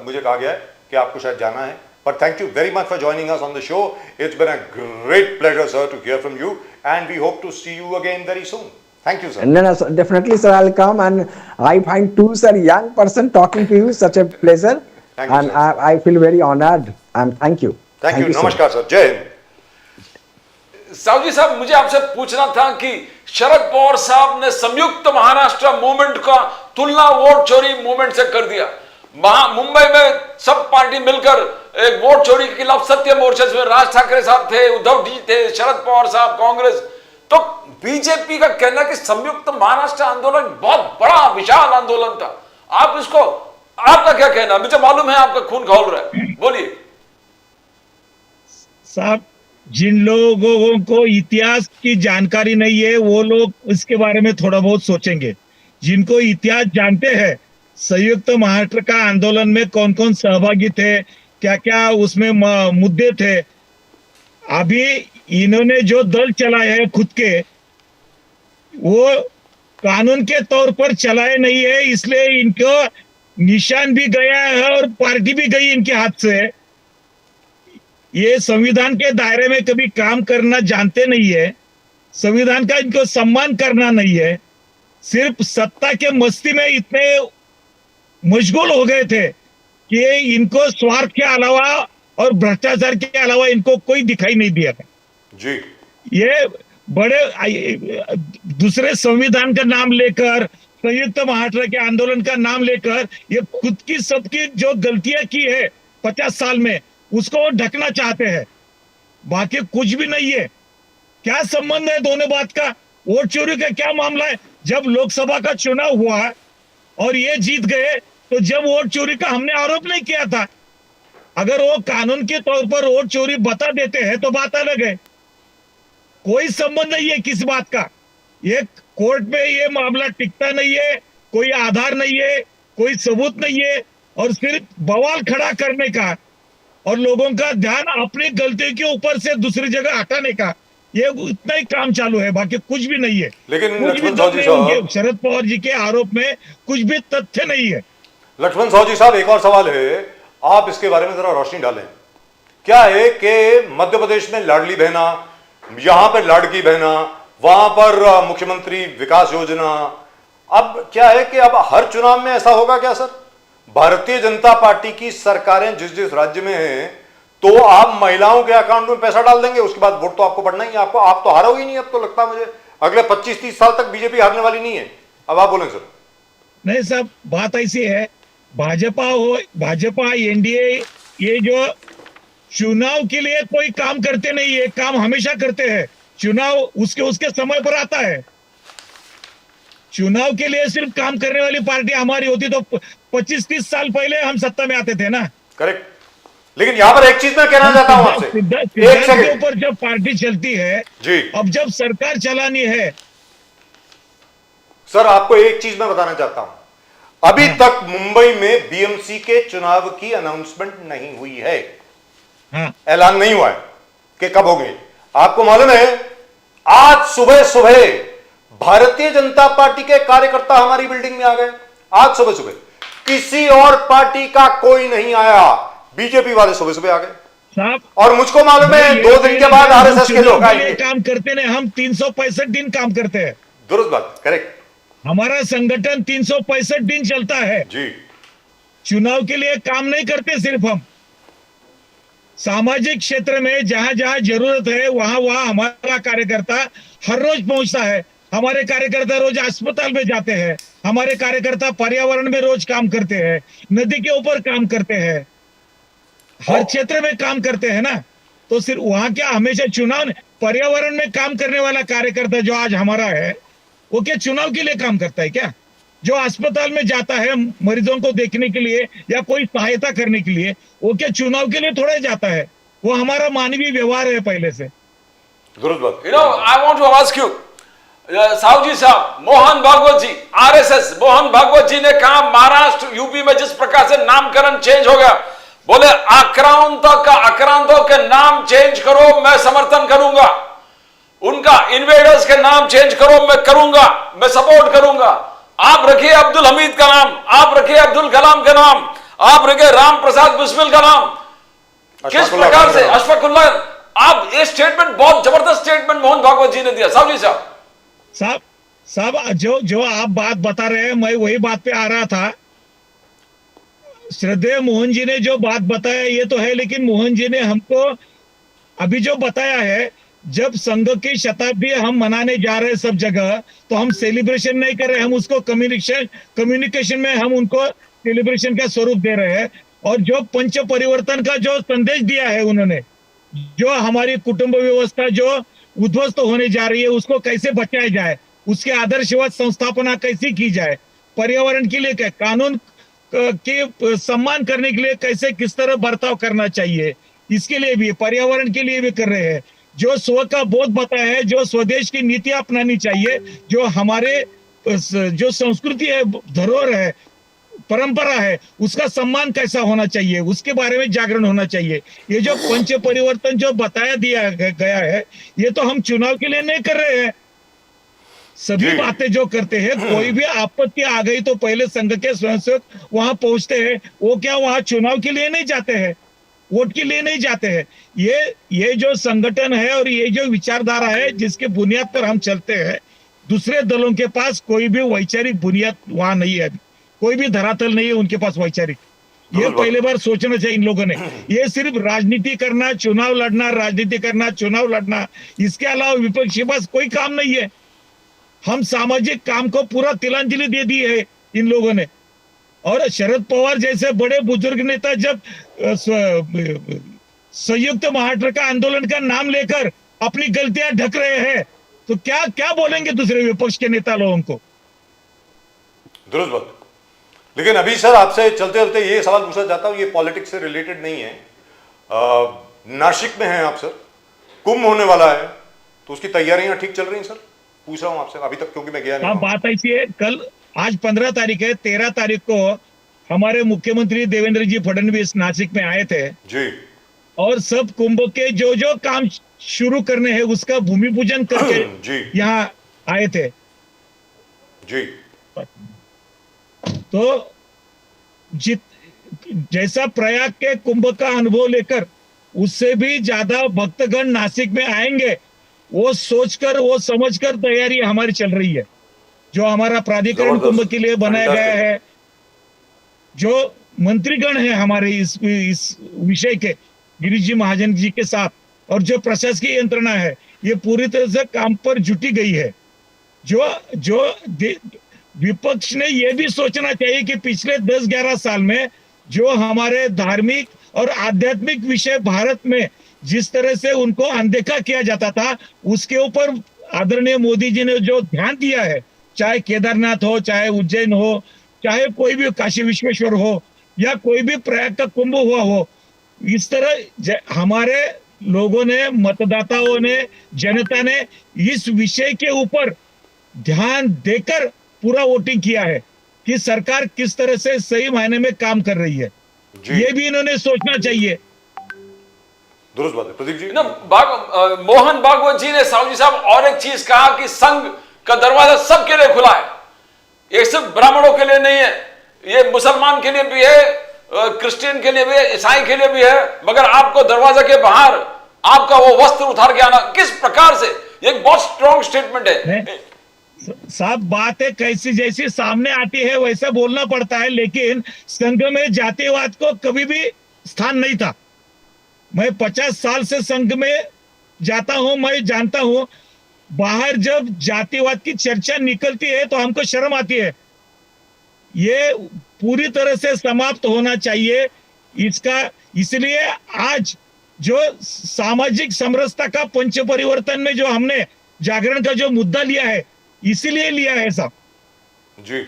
[SPEAKER 1] मुझे कहा गया है कि आपको शायद जाना है, but thank you very much for joining us on the show. It's been a great pleasure, sir, to hear from you, and we hope to see you again very soon. Thank you, sir.
[SPEAKER 3] No, definitely, sir. I'll come, and I find too, sir, young person talking to you such a pleasure,
[SPEAKER 1] Thank you,
[SPEAKER 3] and
[SPEAKER 1] sir.
[SPEAKER 3] I feel very honored. And thank you.
[SPEAKER 1] Thank you.
[SPEAKER 3] sir.
[SPEAKER 1] नमस्कार sir, जय हिंद।
[SPEAKER 2] साहू जी साहब, मुझे आपसे पूछना था कि शरद पवार साहब ने संयुक्त महाराष्ट्र मूवमेंट का तुलना वोट चोरी मूवमेंट से कर दिया। मुंबई में सब पार्टी मिलकर एक वोट चोरी के खिलाफ सत्य मोर्चा में राज ठाकरे साहब थे, उद्धव जी थे, शरद पवार साहब, कांग्रेस। तो बीजेपी का कहना कि संयुक्त महाराष्ट्र आंदोलन बहुत बड़ा विशाल आंदोलन था। आप इसको, आपका क्या कहना? मुझे मालूम है आपका खून खौल रहा है, बोलिए
[SPEAKER 4] साहब। जिन लोगों को इतिहास की जानकारी नहीं है वो लोग इसके बारे में थोड़ा बहुत सोचेंगे। जिनको इतिहास जानते हैं, संयुक्त महाराष्ट्र का आंदोलन में कौन कौन सहभागी थे, क्या क्या उसमें मुद्दे थे, अभी इन्होंने जो दल चलाए हैं खुद के, वो कानून के तौर पर चलाए नहीं है, इसलिए इनको निशान भी गया है और पार्टी भी गई इनके हाथ से। ये संविधान के दायरे में कभी काम करना जानते नहीं है, संविधान का इनको सम्मान करना नहीं है, सिर्फ सत्ता के मस्ती में इतने मशगूल हो गए थे कि इनको स्वार्थ के अलावा और भ्रष्टाचार के अलावा इनको कोई दिखाई नहीं दिया था
[SPEAKER 1] जी।
[SPEAKER 4] ये बड़े दूसरे संविधान का नाम लेकर, संयुक्त महाराष्ट्र के आंदोलन का नाम लेकर, ये खुद की सबकी जो गलतियां की है 50 साल में, उसको वो ढकना चाहते हैं, बाकी कुछ भी नहीं है। क्या संबंध है दोनों बात का? वोट चोरी का क्या मामला है? जब लोकसभा का चुनाव हुआ और ये जीत गए, तो जब वोट चोरी का हमने आरोप नहीं किया था। अगर वो कानून के तौर पर वोट चोरी बता देते हैं तो बात अलग है। कोई संबंध नहीं है किस बात का। ये कोर्ट में ये मामला टिकता नहीं है, कोई आधार नहीं है, कोई सबूत नहीं है, और सिर्फ बवाल खड़ा करने का और लोगों का ध्यान अपनी गलती के ऊपर से दूसरी जगह हटाने का, ये इतना ही काम चालू है, बाकी कुछ भी नहीं है।
[SPEAKER 1] लेकिन
[SPEAKER 4] कुछ भी
[SPEAKER 1] लक्ष्मण साहू जी साहब,
[SPEAKER 4] शरद पवार जी के आरोप में कुछ भी तथ्य नहीं है।
[SPEAKER 1] लक्ष्मण साहू जी साहब, एक और सवाल है, आप इसके बारे में जरा रोशनी डालें। क्या है कि मध्य प्रदेश में लाडली बहना, यहां पर लाड़की बहना, वहां पर मुख्यमंत्री विकास योजना, अब क्या है कि अब हर चुनाव में ऐसा होगा क्या सर? भारतीय जनता पार्टी की सरकारें जिस जिस राज्य में हैं, तो आप महिलाओं के अकाउंट में पैसा डाल देंगे, उसके बाद वोट तो आपको पड़ना ही है। आपको, आप तो हारोगे ही नहीं। अब तो लगता है मुझे अगले 25-30 साल तक बीजेपी हारने वाली नहीं है। अब आप बोलें सर।
[SPEAKER 4] नहीं साहब, बात ऐसी है, भाजपा एनडीए, ये जो चुनाव के लिए कोई काम करते नहीं है, काम हमेशा करते हैं चुनाव उसके उसके समय पर आता है। चुनाव के लिए सिर्फ काम करने वाली पार्टी हमारी होती तो 25-30 साल पहले हम सत्ता में आते थे ना।
[SPEAKER 1] करेक्ट। लेकिन यहां पर एक चीज मैं कहना चाहता हूं आपसे,
[SPEAKER 4] सिद्धांत
[SPEAKER 1] एक
[SPEAKER 4] के
[SPEAKER 1] सेकंड
[SPEAKER 4] ऊपर जब पार्टी चलती है
[SPEAKER 1] जी
[SPEAKER 4] अब जब सरकार चलानी है।
[SPEAKER 1] सर, आपको एक चीज मैं बताना चाहता हूं, अभी तक मुंबई में बीएमसी के चुनाव की अनाउंसमेंट नहीं हुई है,
[SPEAKER 4] हाँ,
[SPEAKER 1] ऐलान नहीं हुआ है कि कब होंगे। आपको मालूम है आज सुबह सुबह भारतीय जनता पार्टी के कार्यकर्ता हमारी बिल्डिंग में आ गए। आज सुबह सुबह किसी और पार्टी का कोई नहीं आया, बीजेपी वाले सुबह सुबह आ गए।
[SPEAKER 4] साहब
[SPEAKER 1] और मुझको मालूम है 2 दिन के बाद आरएसएस के लोग आएंगे।
[SPEAKER 4] काम करते नहीं, हम 365 दिन काम करते हैं।
[SPEAKER 1] दुरुस्त बात, करेक्ट
[SPEAKER 4] हमारा संगठन 365 दिन चलता है।
[SPEAKER 1] जी।
[SPEAKER 4] चुनाव के लिए काम नहीं करते सिर्फ हम, सामाजिक क्षेत्र में जहां जहां जरूरत है वहां वहां हमारा कार्यकर्ता हर रोज पहुंचता है। हमारे कार्यकर्ता रोज अस्पताल में जाते हैं, हमारे कार्यकर्ता पर्यावरण में रोज काम करते हैं, नदी के ऊपर काम करते हैं, हर क्षेत्र में काम करते हैं ना। तो सिर्फ वहां क्या हमेशा चुनाव नहीं, पर्यावरण में काम करने वाला कार्यकर्ता जो आज हमारा है वो क्या चुनाव के लिए काम करता है क्या? जो अस्पताल में जाता है मरीजों को देखने के लिए या कोई सहायता करने के लिए, वो क्या चुनाव के लिए थोड़ा ही जाता है? वो हमारा मानवीय व्यवहार है पहले से।
[SPEAKER 1] दुरुस्त बात।
[SPEAKER 2] You know, I want to ask you, Sahu ji साहब, मोहन भागवत जी, आरएसएस, मोहन भागवत जी ने कहा महाराष्ट्र यूपी में जिस प्रकार से नामकरण चेंज हो गया, बोले आक्रांतों के नाम चेंज करो, मैं समर्थन करूंगा। उनका इन्वेडर्स के नाम चेंज करो, मैं करूंगा, मैं सपोर्ट करूंगा। आप रखिए अब्दुल हमीद का नाम, आप रखिए अब्दुल कलाम का नाम, आप रखिए राम प्रसाद बिस्मिल का नाम। किस प्रकार से अशफाकुल्लाह, आप ये स्टेटमेंट, बहुत जबरदस्त स्टेटमेंट मोहन भागवत जी ने दिया। साहब जी
[SPEAKER 4] साहब जो आप बात बता रहे हैं, मैं वही बात पे आ रहा था। श्रद्धेय मोहन जी ने जो बात बताया ये तो है, लेकिन मोहन जी ने हमको अभी जो बताया है, जब संघ की शताब्दी हम मनाने जा रहे हैं सब जगह, तो हम सेलिब्रेशन नहीं कर रहे, हम उसको कम्युनिकेशन में हम उनको सेलिब्रेशन का स्वरूप दे रहे हैं। और जो पंच परिवर्तन का जो संदेश दिया है उन्होंने, जो हमारी कुटुंब व्यवस्था जो उद्ध्वस्त होने जा रही है उसको कैसे बचाया जाए, उसके आदर्शवाद संस्थापना कैसी की जाए, पर्यावरण के लिए क्या, कानून के सम्मान करने के लिए कैसे किस तरह बर्ताव करना चाहिए, इसके लिए भी, पर्यावरण के लिए भी कर रहे हैं। जो स्व का बोध बताया है, जो स्वदेश की नीति अपनानी चाहिए, जो हमारे जो संस्कृति है, धरोहर है, परंपरा है, उसका सम्मान कैसा होना चाहिए, उसके बारे में जागरण होना चाहिए। ये जो पंच परिवर्तन जो बताया दिया गया है, ये तो हम चुनाव के लिए नहीं कर रहे हैं। सभी बातें जो करते हैं, कोई भी आपत्ति आ गई तो पहले संघ के स्वयंसेवक वहां पहुंचते हैं। वो क्या वहां चुनाव के लिए नहीं जाते हैं, वोट के लिए नहीं जाते हैं। ये जो संगठन है और ये जो विचारधारा है जिसके बुनियाद पर हम चलते हैं, दूसरे दलों के पास कोई भी वैचारिक बुनियाद वहां नहीं है, कोई भी धरातल नहीं है उनके पास वैचारिक। ये पहले बार सोचना चाहिए इन लोगों ने। ये सिर्फ राजनीति करना, चुनाव लड़ना, राजनीति करना, चुनाव लड़ना, इसके अलावा विपक्षी के पास कोई काम नहीं है। हम सामाजिक काम को पूरा तिलांजलि दे दी है इन लोगों ने। और शरद पवार जैसे बड़े बुजुर्ग नेता जब संयुक्त महाराष्ट्र का आंदोलन का नाम लेकर अपनी गलतियां ढक रहे हैं, तो क्या क्या बोलेंगे दूसरे विपक्ष के नेता लोगों को?
[SPEAKER 1] दुरुस्त बात। लेकिन अभी सर आपसे चलते चलते ये सवाल पूछना चाहता हूं, ये पॉलिटिक्स से रिलेटेड नहीं है। नासिक में हैं आप सर, कुंभ होने वाला है, तो उसकी तैयारियां ठीक चल रही हैं सर? पूछ रहा हूं आपसे अभी तक, क्योंकि मैं गया नहीं।
[SPEAKER 4] बात ऐसी है, कल आज 15 तारीख है, 13 तारीख को हमारे मुख्यमंत्री देवेंद्र जी फडणवीस नासिक में आए थे
[SPEAKER 1] जी,
[SPEAKER 4] और सब कुंभ के जो जो काम शुरू करने हैं उसका भूमि पूजन करके
[SPEAKER 1] जी
[SPEAKER 4] यहाँ आए थे
[SPEAKER 1] जी।
[SPEAKER 4] तो जैसा प्रयाग के कुंभ का अनुभव लेकर उससे भी ज्यादा भक्तगण नासिक में आएंगे, वो सोचकर, वो समझकर तैयारी हमारी चल रही है। जो हमारा प्राधिकरण कुंभ के लिए बनाया गया है, जो मंत्रीगण है हमारे इस विषय के गिरीश जी महाजन जी के साथ, और जो प्रशासकीय यंत्रणा है, ये पूरी तरह से काम पर जुटी गई है। जो विपक्ष ने ये भी सोचना चाहिए कि पिछले 10-11 साल में जो हमारे धार्मिक और आध्यात्मिक विषय भारत में जिस तरह से उनको अनदेखा किया जाता था, उसके ऊपर आदरणीय मोदी जी ने जो ध्यान दिया है, चाहे केदारनाथ हो, चाहे उज्जैन हो, चाहे कोई भी काशी विश्वेश्वर हो, या कोई भी प्रयाग का कुंभ हुआ हो, इस तरह हमारे लोगों ने, मतदाताओं ने, जनता ने इस विषय के ऊपर ध्यान देकर पूरा वोटिंग किया है कि सरकार किस तरह से सही मायने में काम कर रही है।
[SPEAKER 1] जी।
[SPEAKER 4] ये भी इन्होंने सोचना चाहिए।
[SPEAKER 1] दुरुस्त बात है प्रदीप जी।
[SPEAKER 2] ना मोहन भागवत जी ने साहू जी साहब और एक चीज कहा कि संघ का दरवाजा सबके लिए खुला है, ये सिर्फ ब्राह्मणों के लिए नहीं है, ये मुसलमान के लिए भी है, क्रिश्चियन के लिए भी है, ईसाई के लिए भी है, मगर आपको दरवाजा के बाहर आपका वो वस्त्र उतार के आना, किस प्रकार से, ये एक बहुत स्ट्रॉन्ग स्टेटमेंट है।
[SPEAKER 4] साहब बातें कैसी जैसी सामने आती है वैसा बोलना पड़ता है, लेकिन संघ में जातिवाद को कभी भी स्थान नहीं था। मैं 50 साल से संघ में जाता हूं, मैं जानता हूं बाहर जब जातिवाद की चर्चा निकलती है तो हमको शर्म आती है। ये पूरी तरह से समाप्त होना चाहिए इसका। इसलिए आज जो सामाजिक समरसता का पंच परिवर्तन में जो हमने जागरण का जो मुद्दा लिया है, इसीलिए लिया है साहब।
[SPEAKER 1] जी।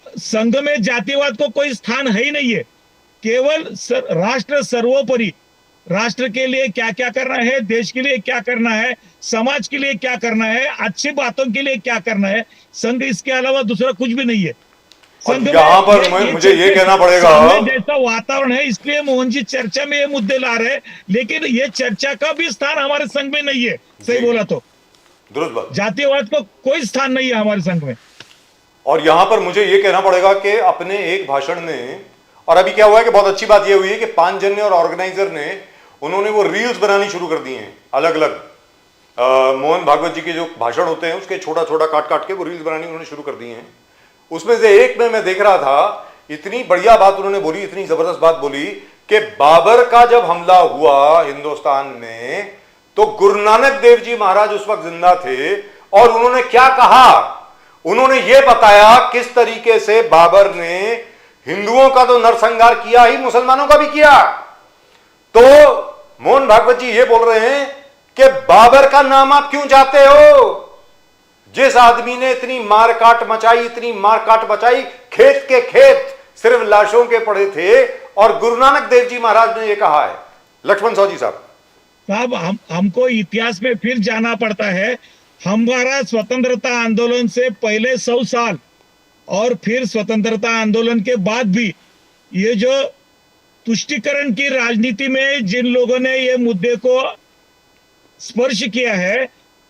[SPEAKER 4] संघ में जातिवाद को कोई स्थान है ही नहीं है, केवल राष्ट्र सर्वोपरि, राष्ट्र के लिए क्या क्या करना है, देश के लिए क्या करना है, समाज के लिए क्या करना है, अच्छी बातों के लिए क्या करना है, संघ इसके अलावा दूसरा कुछ भी नहीं है। संघ
[SPEAKER 1] यहाँ पर मुझे ये कहना पड़ेगा,
[SPEAKER 4] जैसा वातावरण है इसलिए मोहन जी चर्चा में ये मुद्दे ला रहे हैं, लेकिन ये चर्चा का भी स्थान हमारे संघ में नहीं है। सही बोला तो
[SPEAKER 1] दुरुस्त बात।
[SPEAKER 4] जातिवाद को कोई स्थान नहीं है हमारे संघ में।
[SPEAKER 1] और यहां पर मुझे ये कहना पड़ेगा कि अपने एक भाषण में, और अभी क्या हुआ है कि बहुत अच्छी बात ये हुई है कि पांचजन्य और ऑर्गेनाइजर ने, उन्होंने वो रील्स बनानी शुरू कर दी हैं अलग अलग। मोहन भागवत जी के जो भाषण होते हैं उसके छोटा छोटा काट काट के वो रील्स बनानी उन्होंने शुरू कर दी हैं। उसमें से एक में मैं देख रहा था, इतनी बढ़िया बात उन्होंने बोली, इतनी जबरदस्त बात बोली कि बाबर का जब हमला हुआ हिंदुस्तान में तो गुरु नानक देव जी महाराज उस वक्त जिंदा थे, और उन्होंने क्या कहा, उन्होंने यह बताया किस तरीके से बाबर ने हिंदुओं का तो नरसंहार किया ही, मुसलमानों का भी किया। तो मोहन भागवत जी ये बोल रहे हैं कि बाबर का नाम आप क्यों चाहते हो, जिस आदमी ने इतनी मारकाट मचाई, इतनी मारकाट मचाई, खेत के खेत सिर्फ लाशों के पड़े थे, और गुरु नानक देव जी महाराज ने यह कहा है। लक्ष्मण साहू जी साहब
[SPEAKER 4] हमको इतिहास में फिर जाना पड़ता है। हमारा स्वतंत्रता आंदोलन से पहले 100 साल और फिर स्वतंत्रता आंदोलन के बाद भी ये जो तुष्टीकरण की राजनीति में जिन लोगों ने ये मुद्दे को स्पर्श किया है,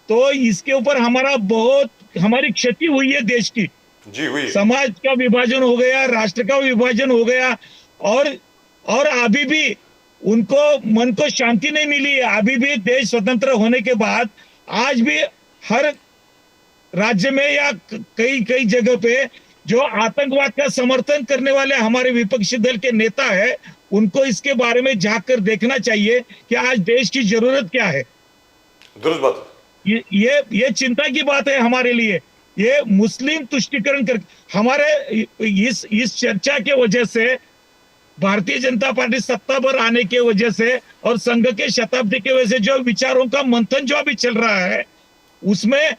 [SPEAKER 4] तो इसके ऊपर हमारी क्षति हुई है देश की।
[SPEAKER 1] जी हुई।
[SPEAKER 4] समाज का विभाजन हो गया, राष्ट्र का विभाजन हो गया, और अभी भी उनको मन को शांति नहीं मिली है। अभी भी देश स्वतंत्र होने के बाद आज भी हर राज्य में या कई जगह पे जो आतंकवाद का समर्थन करने वाले हमारे विपक्षी दल के नेता है, उनको इसके बारे में झांक कर देखना चाहिए कि आज देश की जरूरत क्या है।
[SPEAKER 1] दुरुस्त बात।
[SPEAKER 4] ये चिंता की बात है हमारे लिए। ये मुस्लिम तुष्टीकरण कर हमारे इस चर्चा के वजह से, भारतीय जनता पार्टी सत्ता पर आने के वजह से और संघ के शताब्दी के वजह से जो विचारों का मंथन जो अभी चल रहा है, उसमें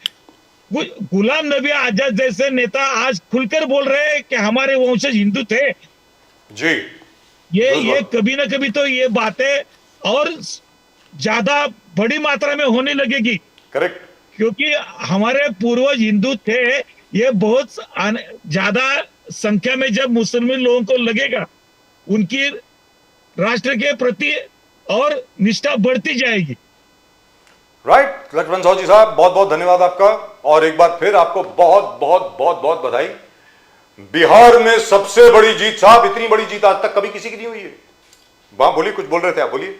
[SPEAKER 4] गुलाम नबी आजाद जैसे नेता आज खुलकर बोल रहे हैं कि हमारे वंशज हिंदू थे।
[SPEAKER 1] जी।
[SPEAKER 4] ये कभी ना कभी तो ये बातें और ज्यादा बड़ी मात्रा में होने लगेगी।
[SPEAKER 1] करेक्ट।
[SPEAKER 4] क्योंकि हमारे पूर्वज हिंदू थे, ये बहुत ज्यादा संख्या में जब मुसलमान लोगों को लगेगा, उनकी राष्ट्र के प्रति और निष्ठा बढ़ती जाएगी।
[SPEAKER 1] राइट। लक्ष्मण साहू जी साहब, बहुत बहुत धन्यवाद आपका, और एक बार फिर आपको बहुत बहुत बहुत बहुत बधाई। बिहार में सबसे बड़ी जीत साहब, इतनी बड़ी जीत आज तक कभी किसी की नहीं हुई है। वहां बोलिए, कुछ बोल रहे थे आप, बोलिए।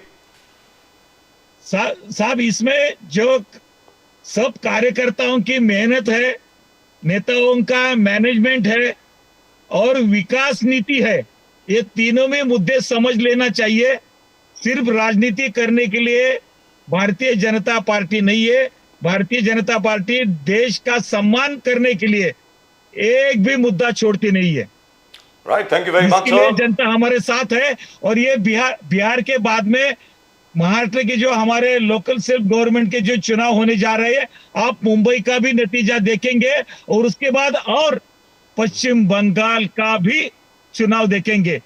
[SPEAKER 4] साहब इसमें जो सब कार्यकर्ताओं की मेहनत है, नेताओं का मैनेजमेंट है और विकास नीति है, ये तीनों में मुद्दे समझ लेना चाहिए। सिर्फ राजनीति करने के लिए भारतीय जनता पार्टी नहीं है। भारतीय जनता पार्टी देश का सम्मान करने के लिए एक भी मुद्दा छोड़ती नहीं है।
[SPEAKER 1] Right, thank you very much.
[SPEAKER 4] इसके लिए जनता हमारे साथ है, और ये बिहार के बाद में महाराष्ट्र के जो हमारे लोकल सेल्फ गवर्नमेंट के जो चुनाव होने जा रहे हैं, आप मुंबई का भी नतीजा देखेंगे और उसके बाद और पश्चिम बंगाल का भी चुनाव देखेंगे।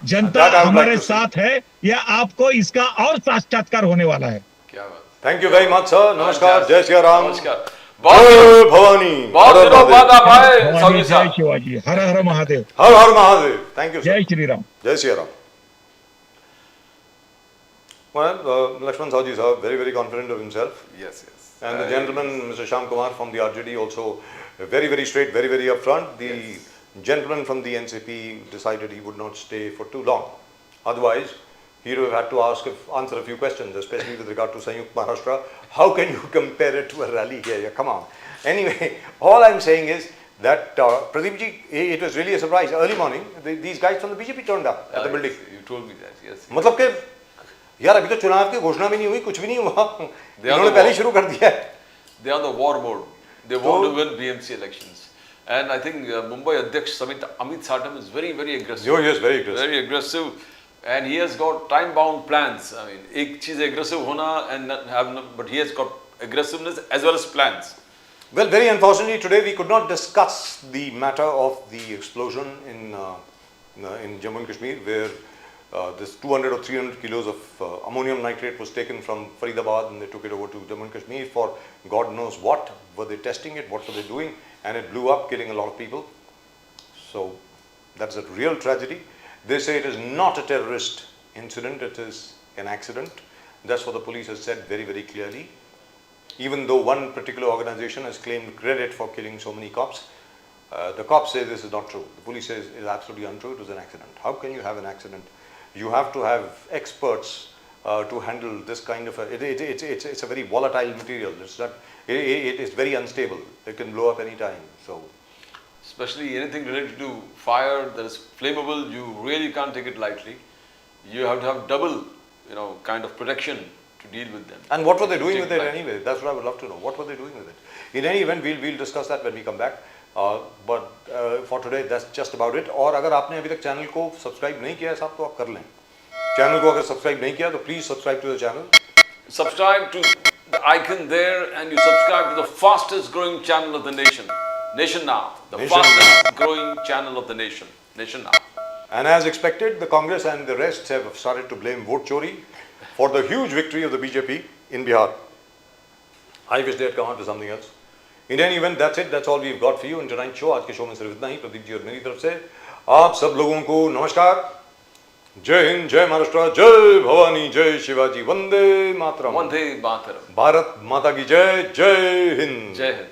[SPEAKER 4] जनता
[SPEAKER 1] That I would like
[SPEAKER 4] हमारे
[SPEAKER 1] to see.
[SPEAKER 4] साथ है या आपको इसका और साक्षात्कार होने वाला है।
[SPEAKER 2] क्या बात।
[SPEAKER 1] Thank you very much sir. नमस्कार, जय श्री राम,
[SPEAKER 2] नमस्कार।
[SPEAKER 1] जय भवानी,
[SPEAKER 2] बहुत
[SPEAKER 1] हर
[SPEAKER 2] दिनों
[SPEAKER 1] हर
[SPEAKER 2] बाद आप आए
[SPEAKER 4] भवानी,
[SPEAKER 2] सौगी
[SPEAKER 4] जय
[SPEAKER 2] साहब।
[SPEAKER 4] शिवाजी, हर हर महादेव,
[SPEAKER 1] हर हर महादेव। थैंक यू सर,
[SPEAKER 4] जय श्री राम।
[SPEAKER 1] जय Shri Ram. Well, Lakshman Saji sir, very confident of himself.
[SPEAKER 2] Yes, yes.
[SPEAKER 1] And the gentleman, Mr. Shyam Kumar from the RJD, also very straight, very upfront. The gentleman from the NCP decided he would not stay for too long. Otherwise, he would have had to answer a few questions, especially with regard to Sanyukt Maharashtra. How can you compare it to a rally here? Yeah, come on. Anyway, all I'm saying is that Pradeep ji, it was really a surprise. Early morning, these guys from the BJP turned up at the building.
[SPEAKER 2] You told me that, yes.
[SPEAKER 1] मतलब कि यार अभी तो चुनाव की घोषणा भी नहीं हुई, कुछ भी नहीं हुआ, इन्होंने पहले ही शुरू कर दिया है।
[SPEAKER 2] They are on the war mode. They want to win BMC elections. And I think Mumbai Adhyaksh Amit Satam is very aggressive.
[SPEAKER 1] Oh, yes, very aggressive.
[SPEAKER 2] Very aggressive. And he has got time-bound plans. I mean, एक चीज aggressive होना and have no, but he has got aggressiveness as well as plans.
[SPEAKER 1] Well, very unfortunately, today we could not discuss the matter of the explosion in Jammu and Kashmir, where this 200 or 300 kilos of ammonium nitrate was taken from Faridabad and they took it over to Jammu and Kashmir for God knows what. Were they testing it? What were they doing? And it blew up, killing a lot of people. So that's a real tragedy. They say it is not a terrorist incident, it is an accident. That's what the police has said very clearly. Even though one particular organization has claimed credit for killing so many cops, the cops say this is not true. The police says it is absolutely untrue, it was an accident. How can you have an accident? You have to have experts to handle this kind of it's a very volatile material. It's not, it is very unstable. It can blow up any time. So,
[SPEAKER 2] Especially anything related to fire that is flammable, you really can't take it lightly. You have to have double, kind of protection to deal with them.
[SPEAKER 1] and what were they doing
[SPEAKER 2] Take
[SPEAKER 1] with it
[SPEAKER 2] lightly.
[SPEAKER 1] anyway? That's what I would love to know. What were they doing with it? In any event, we'll discuss that when we come back. But for today, that's just about it. और अगर आपने अभी तक channel को subscribe नहीं किया है साहब, तो आप कर लें। चैनल को अगर सब्सक्राइब नहीं किया तो please subscribe to the channel.
[SPEAKER 2] Subscribe to the icon there and you subscribe to the fastest growing channel of the nation. Nation Now. The
[SPEAKER 1] Nation
[SPEAKER 2] fastest growing channel of the nation. Nation Now.
[SPEAKER 1] And as expected, the Congress and the rest have started to blame vote chori for the huge victory of the BJP in Bihar. I wish they had come on to something else. In any event, that's it. That's all we've got for you in tonight's show. आज के show में सिर्फ इतना ही। प्रदीप जी और मेरी तरफ से आप सब लोगों को नमस्कार। जय हिंद, जय महाराष्ट्र, जय भवानी, जय शिवाजी, वंदे मातरम।
[SPEAKER 2] Vande Mataram.
[SPEAKER 1] भारत माता की जय, जय हिंद।
[SPEAKER 2] Jai Hind.